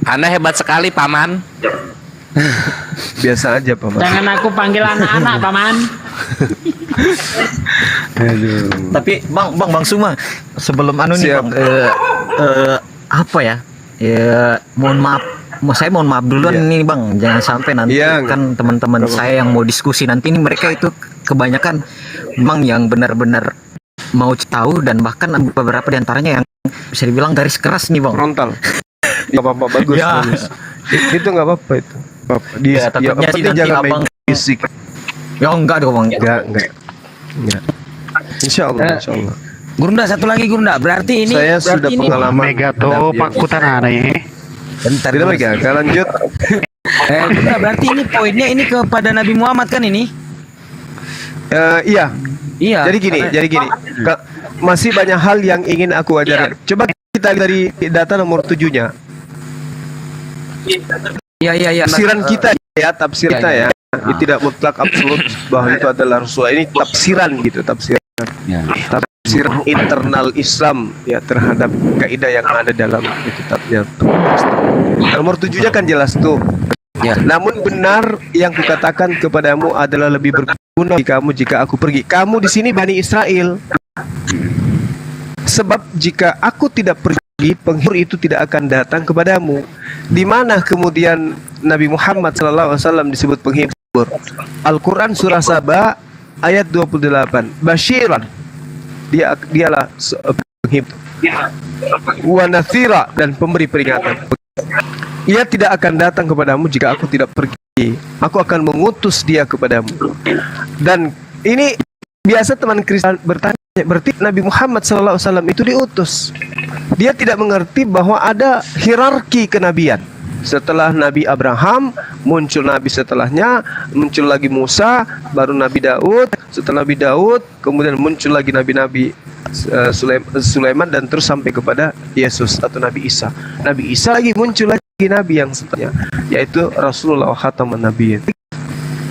Anda hebat sekali, Paman. Biasa aja, Paman. Jangan aku panggil anak-anak, Paman. Tapi Bang Suma, sebelum anu nih Siap. Bang, apa ya? Ya, mohon maaf duluan Iya. nih Bang, jangan sampai nanti Iya, kan teman-teman saya yang mau diskusi nanti ini mereka itu kebanyakan Bang yang benar-benar mau tahu, dan bahkan beberapa diantaranya yang bisa dibilang garis keras nih Bang. Frontal. Gak apa-apa, bagus. Ya. Bagus. Itu nggak apa-apa itu. Ya, takutnya sih nanti jangan main abang fisik. ya enggak dong Bang. Enggak. Insya Allah. Gurunda, satu lagi Gurunda. Berarti ini Saya sudah ini pengalaman. Mega tuh Pak Kutanane. bentar. Tidak Mega, lanjut. Gurunda, berarti ini poinnya ini kepada Nabi Muhammad kan ini? Iya. Iya. Jadi gini. Masih banyak hal yang ingin aku ajarkan. Coba kita lihat dari data nomor 7-nya. Iya. Tafsiran kita ya, tafsir kita ya. Ini tidak mutlak absolut bahwa itu adalah Rasulullah. Ini tafsiran gitu, tafsiran. Ya. Tafsiran internal Islam ya terhadap kaidah yang ada dalam kitabnya. Nomor 7-nya kan jelas tuh. Ya. Namun benar yang kukatakan kepadamu adalah lebih berguna bagi kamu jika aku pergi. Kamu di sini Bani Israel. Sebab jika aku tidak pergi, penghibur itu tidak akan datang kepadamu. Di mana kemudian Nabi Muhammad SAW disebut penghibur? Al-Quran surah Saba ayat 28. Basyiran. Dialah penghibur. Wa nathira, dan pemberi peringatan. Ia tidak akan datang kepadamu jika aku tidak pergi. Aku akan mengutus dia kepadamu. Dan ini biasa teman Kristen bertanya, berarti Nabi Muhammad SAW itu diutus. Dia tidak mengerti bahwa ada hierarki kenabian. Setelah Nabi Abraham, muncul Nabi setelahnya, muncul lagi Musa, baru Nabi Daud. Setelah Nabi Daud, kemudian muncul lagi Nabi-Nabi Sulaiman, dan terus sampai kepada Yesus atau Nabi Isa. Nabi Isa lagi muncul lagi Nabi yang setelahnya, yaitu Rasulullah Khataman Nabiyyin.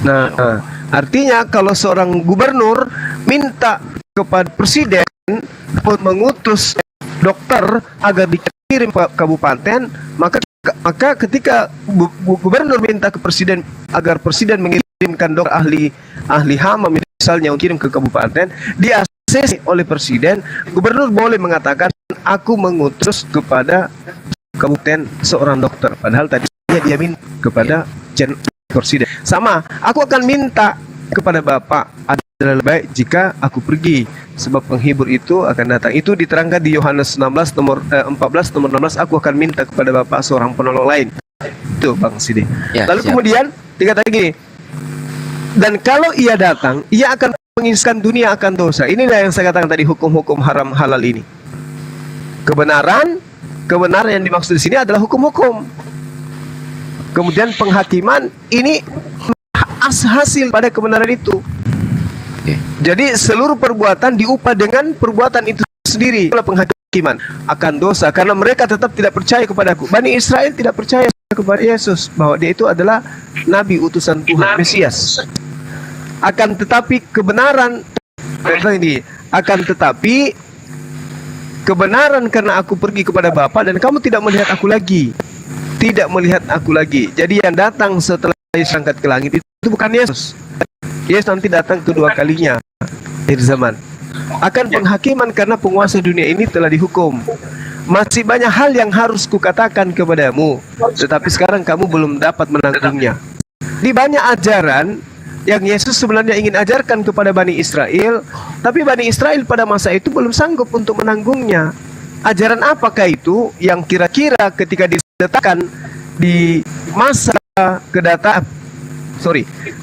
Nah, artinya kalau seorang gubernur minta kepada presiden untuk mengutus dokter agar dikirim ke kabupaten, maka ketika gubernur minta ke presiden agar presiden mengirimkan dokter ahli hama misalnya untuk kirim ke kabupaten, dia ACC oleh presiden, gubernur boleh mengatakan aku mengutus kepada kabupaten seorang dokter, padahal tadinya dia minta kepada presiden. Sama, aku akan minta kepada Bapak, adalah lebih baik jika aku pergi, sebab penghibur itu akan datang. Itu diterangkan di Yohanes 14 nomor 16, aku akan minta kepada Bapak seorang penolong lain. Itu Bang Sidi. Ya, Lalu siap. kemudian dikatakan gini, dan kalau ia datang, ia akan mengiskan dunia akan dosa. Inilah yang saya katakan tadi, hukum-hukum haram halal ini. Kebenaran yang dimaksud di sini adalah hukum-hukum. Kemudian penghakiman ini hasil pada kebenaran itu. Jadi seluruh perbuatan diupah dengan perbuatan itu sendiri. Itulah penghakiman akan dosa, karena mereka tetap tidak percaya kepadaku. Bani Israel tidak percaya kepada Yesus, bahwa dia itu adalah Nabi utusan Tuhan, Mesias. Akan tetapi kebenaran kebenaran karena aku pergi kepada Bapa dan kamu tidak melihat aku lagi. Tidak melihat aku lagi. Jadi yang datang setelah Yesus angkat ke langit itu bukan Yesus. Yesus nanti datang kedua kalinya akhir zaman. Akan penghakiman karena penguasa dunia ini telah dihukum. Masih banyak hal yang harus kukatakan kepadamu, tetapi sekarang kamu belum dapat menanggungnya. Di banyak ajaran yang Yesus sebenarnya ingin ajarkan kepada Bani Israel, tapi Bani Israel pada masa itu belum sanggup untuk menanggungnya. Ajaran apakah itu yang kira-kira ketika diletakkan di masa kedatangan?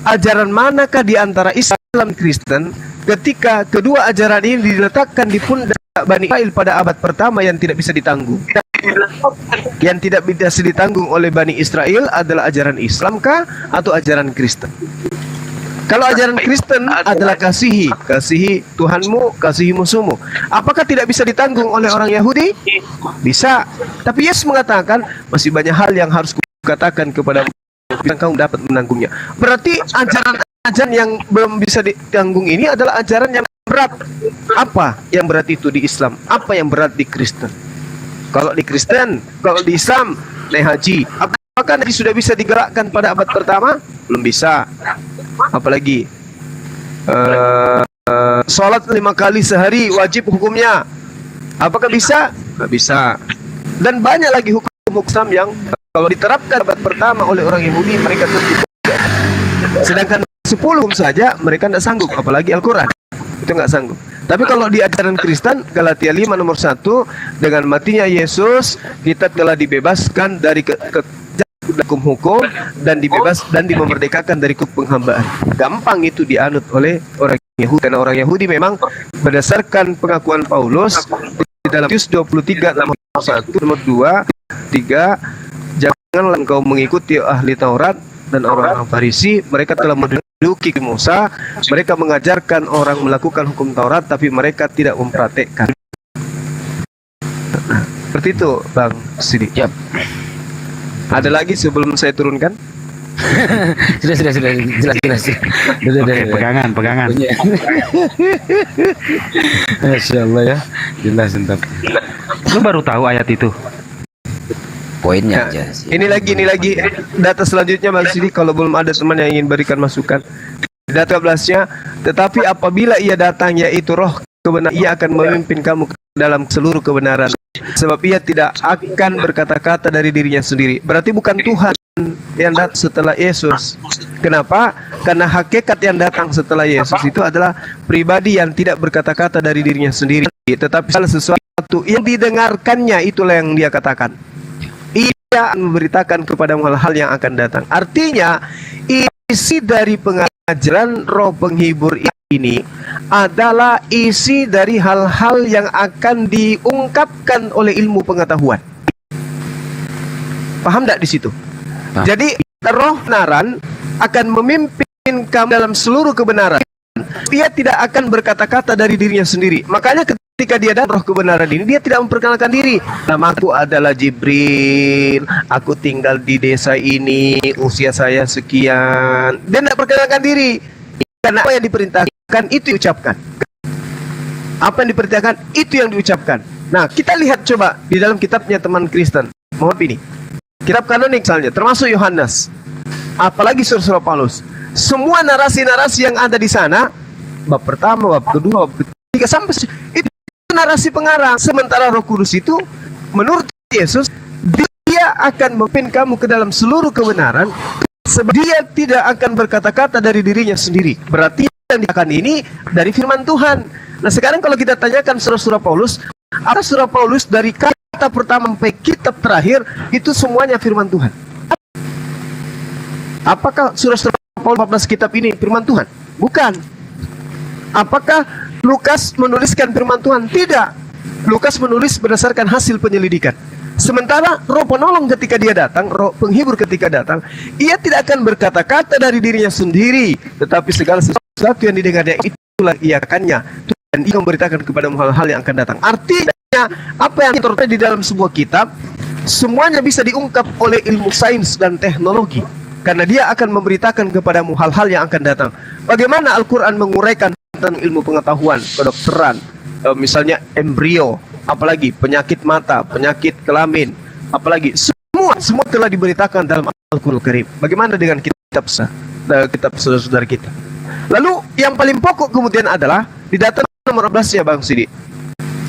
Ajaran manakah di antara Islam Kristen ketika kedua ajaran ini diletakkan di pundak Bani Israel pada abad pertama yang tidak bisa ditanggung? Yang tidak bisa ditanggung oleh Bani Israel adalah ajaran Islam kah atau ajaran Kristen? Kalau ajaran Kristen adalah kasihi Tuhanmu, kasihi musuhmu. Apakah tidak bisa ditanggung oleh orang Yahudi? Bisa. Tapi Yesus mengatakan masih banyak hal yang harus kukatakan kepadamu yang kamu dapat menanggungnya. Berarti ajaran yang belum bisa ditanggung ini adalah ajaran yang berat. Apa yang berat itu di Islam? Apa yang berat di Kristen? Kalau di Kristen, kalau di Islam, naik haji. Apakah haji sudah bisa digerakkan pada abad pertama? Belum bisa. Apalagi sholat 5 kali sehari wajib hukumnya. Apakah bisa? Nggak bisa. Dan banyak lagi hukum Islam yang kalau diterapkan abad pertama oleh orang Yahudi mereka tentu. Sedangkan 10 hukum saja mereka tidak sanggup, apalagi Al-Quran itu nggak sanggup. Tapi kalau di ajaran Kristen, Galatia 5 nomor 1, dengan matinya Yesus kita telah dibebaskan dari hukum dan dimerdekakan dari penghambaan. Gampang itu dianut oleh orang Yahudi, karena orang Yahudi memang berdasarkan pengakuan Paulus di dalam Matius 23 nomor 1, nomor 2, 3, janganlah engkau mengikuti ahli Taurat dan orang-orang Farisi, mereka telah menduduki Musa, mereka mengajarkan orang melakukan hukum Taurat tapi mereka tidak mempraktekkan. Seperti itu, Bang Sidi. Yap. Ada lagi sebelum saya turunkan? Sudah jelas. Oke, pegangan. Masya Allah ya, jelas entar. Lu baru tahu ayat itu? Poinnya Nah, aja sih. ini lagi data selanjutnya Bang Sidi, kalau belum ada teman yang ingin berikan masukan. Data 12-nya, tetapi apabila ia datang yaitu roh kebenaran, ia akan memimpin kamu ke dalam seluruh kebenaran. Sebab ia tidak akan berkata-kata dari dirinya sendiri. Berarti bukan Tuhan yang datang setelah Yesus. Kenapa? Karena hakikat yang datang setelah Yesus itu adalah pribadi yang tidak berkata-kata dari dirinya sendiri, tetapi salah sesuatu yang didengarkannya itulah yang dia katakan. Ia akan memberitakan kepada hal-hal yang akan datang. Artinya isi dari pengajaran roh penghibur ini adalah isi dari hal-hal yang akan diungkapkan oleh ilmu pengetahuan. Paham tidak di situ? Jadi roh kebenaran akan memimpin kamu dalam seluruh kebenaran. Dia tidak akan berkata-kata dari dirinya sendiri. Makanya ketika dia datang roh kebenaran ini, dia tidak memperkenalkan diri. Namaku adalah Jibril, aku tinggal di desa ini, usia saya sekian. Dia tidak perkenalkan diri. Karena apa yang diperintahkan itu diucapkan. Apa yang diperintahkan itu yang diucapkan. Nah, kita lihat coba di dalam kitabnya teman Kristen. Mohon ini. Kitab kanonik misalnya, termasuk Yohanes. Apalagi surah Paulus. Semua narasi-narasi yang ada di sana, bab pertama, bab kedua, bab ketiga sampai itu narasi pengarang. Sementara Roh Kudus itu menurut Yesus dia akan memimpin kamu ke dalam seluruh kebenaran, sebab dia tidak akan berkata-kata dari dirinya sendiri. Berarti yang dikatakan ini dari firman Tuhan. Nah, sekarang kalau kita tanyakan surah-surah Paulus, apa surah Paulus dari kata pertama sampai kitab terakhir itu semuanya firman Tuhan? Apakah surah-surah Paulus 14 kitab ini firman Tuhan? Bukan. Apakah Lukas menuliskan firman Tuhan? Tidak. Lukas menulis berdasarkan hasil penyelidikan. Sementara roh penolong ketika dia datang, roh penghibur ketika datang, ia tidak akan berkata-kata dari dirinya sendiri, tetapi segala sesuatu yang didengarnya itulah ia akannya, dan ia memberitakan kepada hal-hal yang akan datang. Artinya apa yang terdapat di dalam sebuah kitab semuanya bisa diungkap oleh ilmu sains dan teknologi, karena dia akan memberitakan kepadamu hal-hal yang akan datang. Bagaimana Al-Quran menguraikan tentang ilmu pengetahuan, kedokteran, misalnya embrio, apalagi penyakit mata, penyakit kelamin, apalagi semua telah diberitakan dalam Al-Qur'an Karim. Bagaimana dengan kitab saudara-saudara kita? Lalu yang paling pokok kemudian adalah di data nomor 14 ya Bang Sidi.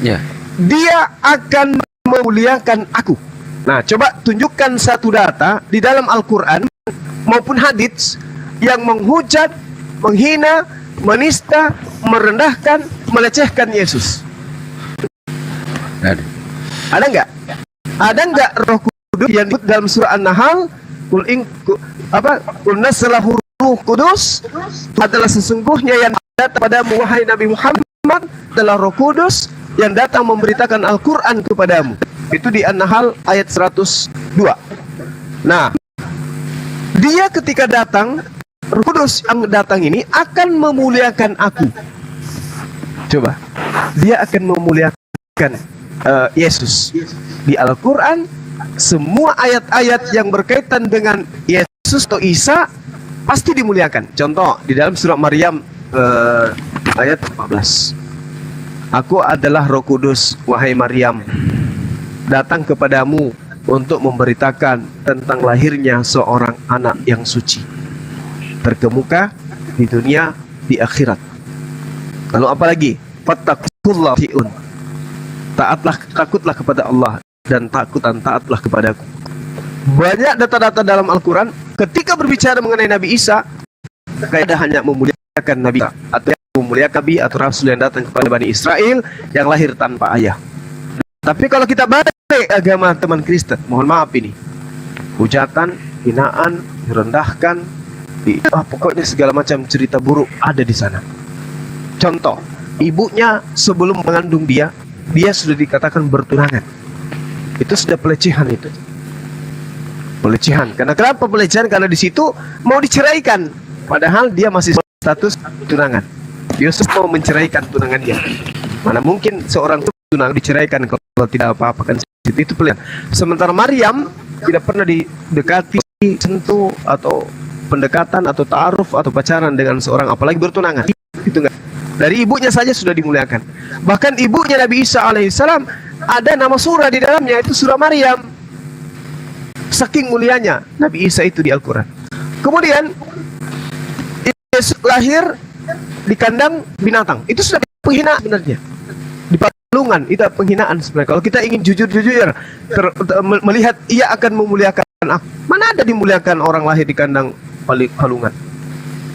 Ya. Dia akan memuliakan aku. Nah, coba tunjukkan satu data di dalam Al-Quran maupun hadits yang menghujat, menghina, menista, merendahkan, melecehkan Yesus. Ada nggak? Ada nggak Roh Kudus yang disebut dalam surah An-Nahl? Qul nazalahu Ruh Kudus adalah sesungguhnya yang datang padamu wahai Nabi Muhammad adalah Roh Kudus yang datang memberitakan Al-Quran kepadamu. Itu di An-Nahl ayat 102. Nah, dia ketika datang Roh Kudus yang datang ini akan memuliakan aku. Coba, dia akan memuliakan Yesus. Di Al-Quran, semua ayat-ayat yang berkaitan dengan Yesus atau Isa pasti dimuliakan. Contoh, di dalam surat Maryam ayat 14. Aku adalah Roh Kudus, wahai Maryam, datang kepadamu untuk memberitakan tentang lahirnya seorang anak yang suci, terkemuka di dunia, di akhirat. Lalu apa lagi? Fattaqullaha fi'un. Takutlah kepada Allah dan taatlah kepadaku. Banyak data-data dalam Al-Quran ketika berbicara mengenai Nabi Isa, kayak hanya memuliakan Nabi Isa, atau memuliakan Nabi atau Rasul yang datang kepada Bani Israel yang lahir tanpa ayah. Tapi kalau kita balik agama teman Kristen, mohon maaf ini, hujatan, hinaan, direndahkan, pokoknya segala macam cerita buruk ada di sana. Contoh, ibunya sebelum mengandung dia sudah dikatakan bertunangan. Itu sudah pelecehan itu. Pelecehan. Karena kenapa pelecehan? Karena di situ mau diceraikan, padahal dia masih status tunangan. Yusuf mau menceraikan tunangan dia. Mana mungkin seorang tunangan diceraikan kalau tidak apa-apa, kan itu pelecehan. Sementara Maryam tidak pernah didekati, sentuh atau pendekatan atau ta'aruf atau pacaran dengan seorang, apalagi bertunangan. Itu enggak. Dari ibunya saja sudah dimuliakan. Bahkan ibunya Nabi Isa alaihissalam ada nama surah di dalamnya, itu surah Maryam. Saking mulianya Nabi Isa itu di Al-Quran. Kemudian Yesus lahir di kandang binatang. Itu sudah penghinaan sebenarnya. Di palungan itu penghinaan sebenarnya. Kalau kita ingin jujur-jujur melihat ia akan memuliakan aku. Mana ada dimuliakan orang lahir di kandang palungan?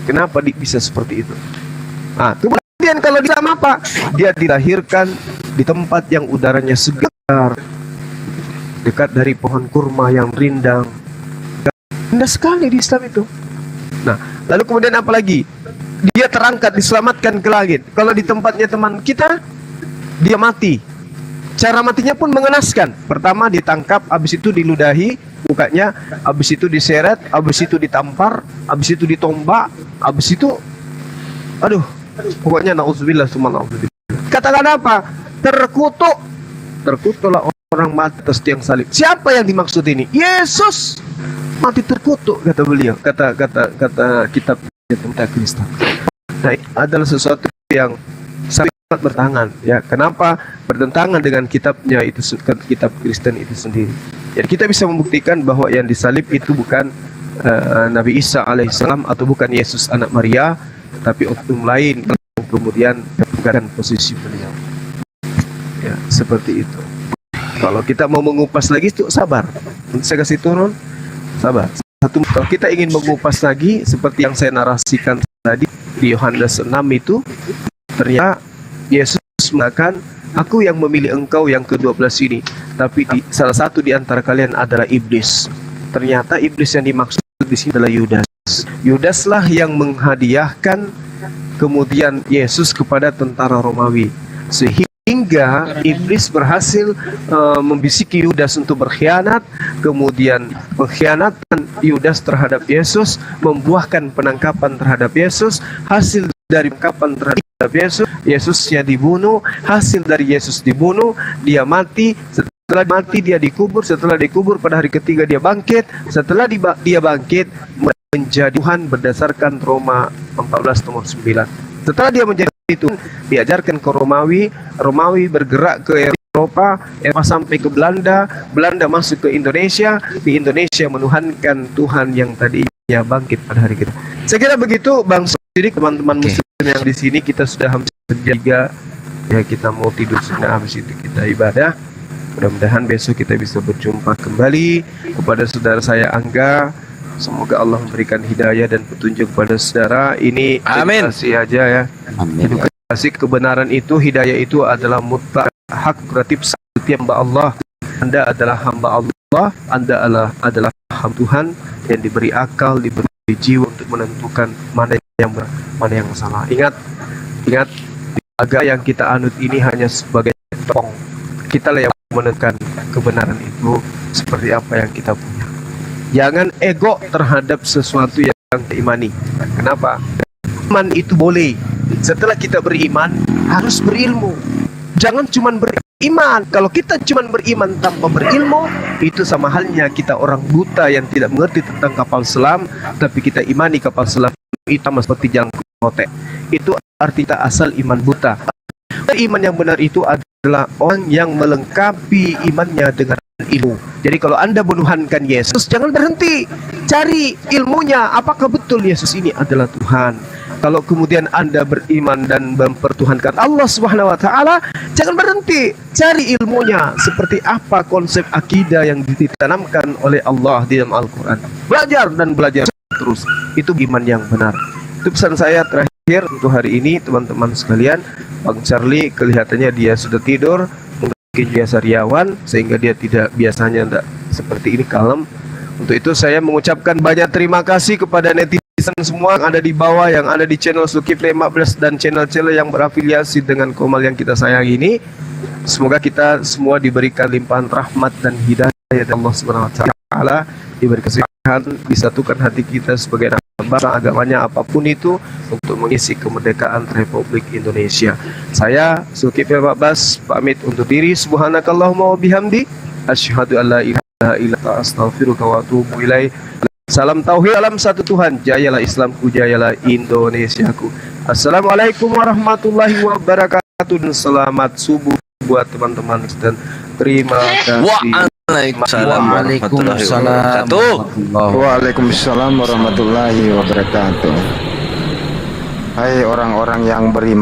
Kenapa bisa seperti itu? Nah, kemudian kalau dia sama apa? Dia dilahirkan di tempat yang udaranya segar, dekat dari pohon kurma yang rindang. Indah sekali di Islam itu. Nah, lalu kemudian apa lagi? Dia terangkat, diselamatkan ke langit. Kalau di tempatnya teman kita, dia mati. Cara matinya pun mengenaskan. Pertama ditangkap, habis itu diludahi mukanya, habis itu diseret, habis itu ditampar, habis itu ditombak, habis itu aduh, pokoknya na'udzubillah summa na'udzubillah. Katakan apa? Terkutuklah orang mati atas tiang salib. Siapa yang dimaksud ini? Yesus mati terkutuk, kata beliau. Kata kitab Kristen. Nah, adalah sesuatu yang sangat bertentangan. Ya, kenapa bertentangan dengan kitabnya itu, kitab Kristen itu sendiri? Jadi kita bisa membuktikan bahwa yang disalib itu bukan Nabi Isa alaihissalam atau bukan Yesus anak Maria, tapi oknum lain yang kemudian menggantikan posisi beliau. Ya, seperti itu. Kalau kita mau mengupas lagi itu sabar. Saya kasih turun, sabar. Kalau kita ingin mengupas lagi seperti yang saya narasikan tadi di Yohanes 6 itu, ternyata Yesus mengatakan, aku yang memilih engkau yang ke-12 ini, tapi salah satu di antara kalian adalah iblis. Ternyata iblis yang dimaksud di sini adalah Yudas. Yudaslah yang menghadiahkan kemudian Yesus kepada tentara Romawi, sehingga iblis berhasil membisiki Yudas untuk berkhianat. Kemudian pengkhianatan Yudas terhadap Yesus membuahkan penangkapan terhadap Yesus. Hasil dari penangkapan terhadap Yesus, Yesusnya dibunuh. Hasil dari Yesus dibunuh, dia mati. Setelah mati dia dikubur. Setelah dikubur pada hari ketiga dia bangkit. Setelah dia bangkit menjadi Tuhan berdasarkan Roma 14 nomor 9. Setelah dia menjadi itu, diajarkan ke Romawi. Romawi bergerak ke Eropa sampai ke Belanda. Belanda masuk ke Indonesia. Di Indonesia menuhankan Tuhan yang tadinya bangkit pada hari kita. Saya kira begitu Bang Sudi, teman-teman muslim yang di sini. Kita sudah hampir jam 3. Ya, kita mau tidur sudah, habis itu kita ibadah. Mudah-mudahan besok kita bisa berjumpa kembali. Kepada saudara saya Angga, semoga Allah memberikan hidayah dan petunjuk kepada saudara. Ini edukasi aja ya. Amin. Edukasi kebenaran itu, hidayah itu adalah mutlak hak prerogatif setiap hamba Allah. Anda adalah hamba Allah, Anda adalah hamba Tuhan yang diberi akal, diberi jiwa untuk menentukan mana yang benar, mana yang salah. Ingat, agama yang kita anut ini hanya sebagai tong. Kitalah yang menentukan kebenaran itu seperti apa yang kita punya. Jangan ego terhadap sesuatu yang imani. Kenapa? Iman itu boleh. Setelah kita beriman, harus berilmu. Jangan cuma beriman. Kalau kita cuma beriman tanpa berilmu, itu sama halnya kita orang buta yang tidak mengerti tentang kapal selam, tapi kita imani kapal selam itu sama seperti jalan kotek. Itu arti tak asal iman buta. Iman yang benar itu adalah orang yang melengkapi imannya dengan ilmu. Jadi kalau Anda menuhankan Yesus, jangan berhenti. Cari ilmunya. Apakah betul Yesus ini adalah Tuhan? Kalau kemudian Anda beriman dan mempertuhankan Allah Subhanahu wa taala, jangan berhenti. Cari ilmunya. Seperti apa konsep akidah yang ditanamkan oleh Allah di dalam Al-Qur'an. Belajar dan belajar terus. Itu iman yang benar. Itu pesan saya terakhir untuk hari ini, teman-teman sekalian. Bang Charlie kelihatannya dia sudah tidur, mungkin dia sariawan sehingga dia tidak biasanya tidak seperti ini kalem. Untuk itu saya mengucapkan banyak terima kasih kepada netizen semua yang ada di bawah, yang ada di channel Zulkifli 15 dan channel-channel yang berafiliasi dengan Komal yang kita sayangi ini. Semoga kita semua diberikan limpahan rahmat dan hidayah dari Allah Subhanahu wa taala, diberi kesehatan, disatukan hati kita sebagai bangsa agamanya apapun itu untuk mengisi kemerdekaan Republik Indonesia. Saya Zulkifli 15 pamit untuk diri. Subhanakallahumma wa bihamdi asyhadu an la ilaha illa anta astaghfiruka wa atubu ilaik. Salam tauhid, salam satu Tuhan. Jayalah Islamku, jayalah Indonesiaku. Assalamualaikum warahmatullahi wabarakatuh dan selamat subuh buat teman-teman dan terima kasih. Waalaikumsalam. Waalaikumsalam warahmatullahi wabarakatuh. Hai orang-orang yang beriman.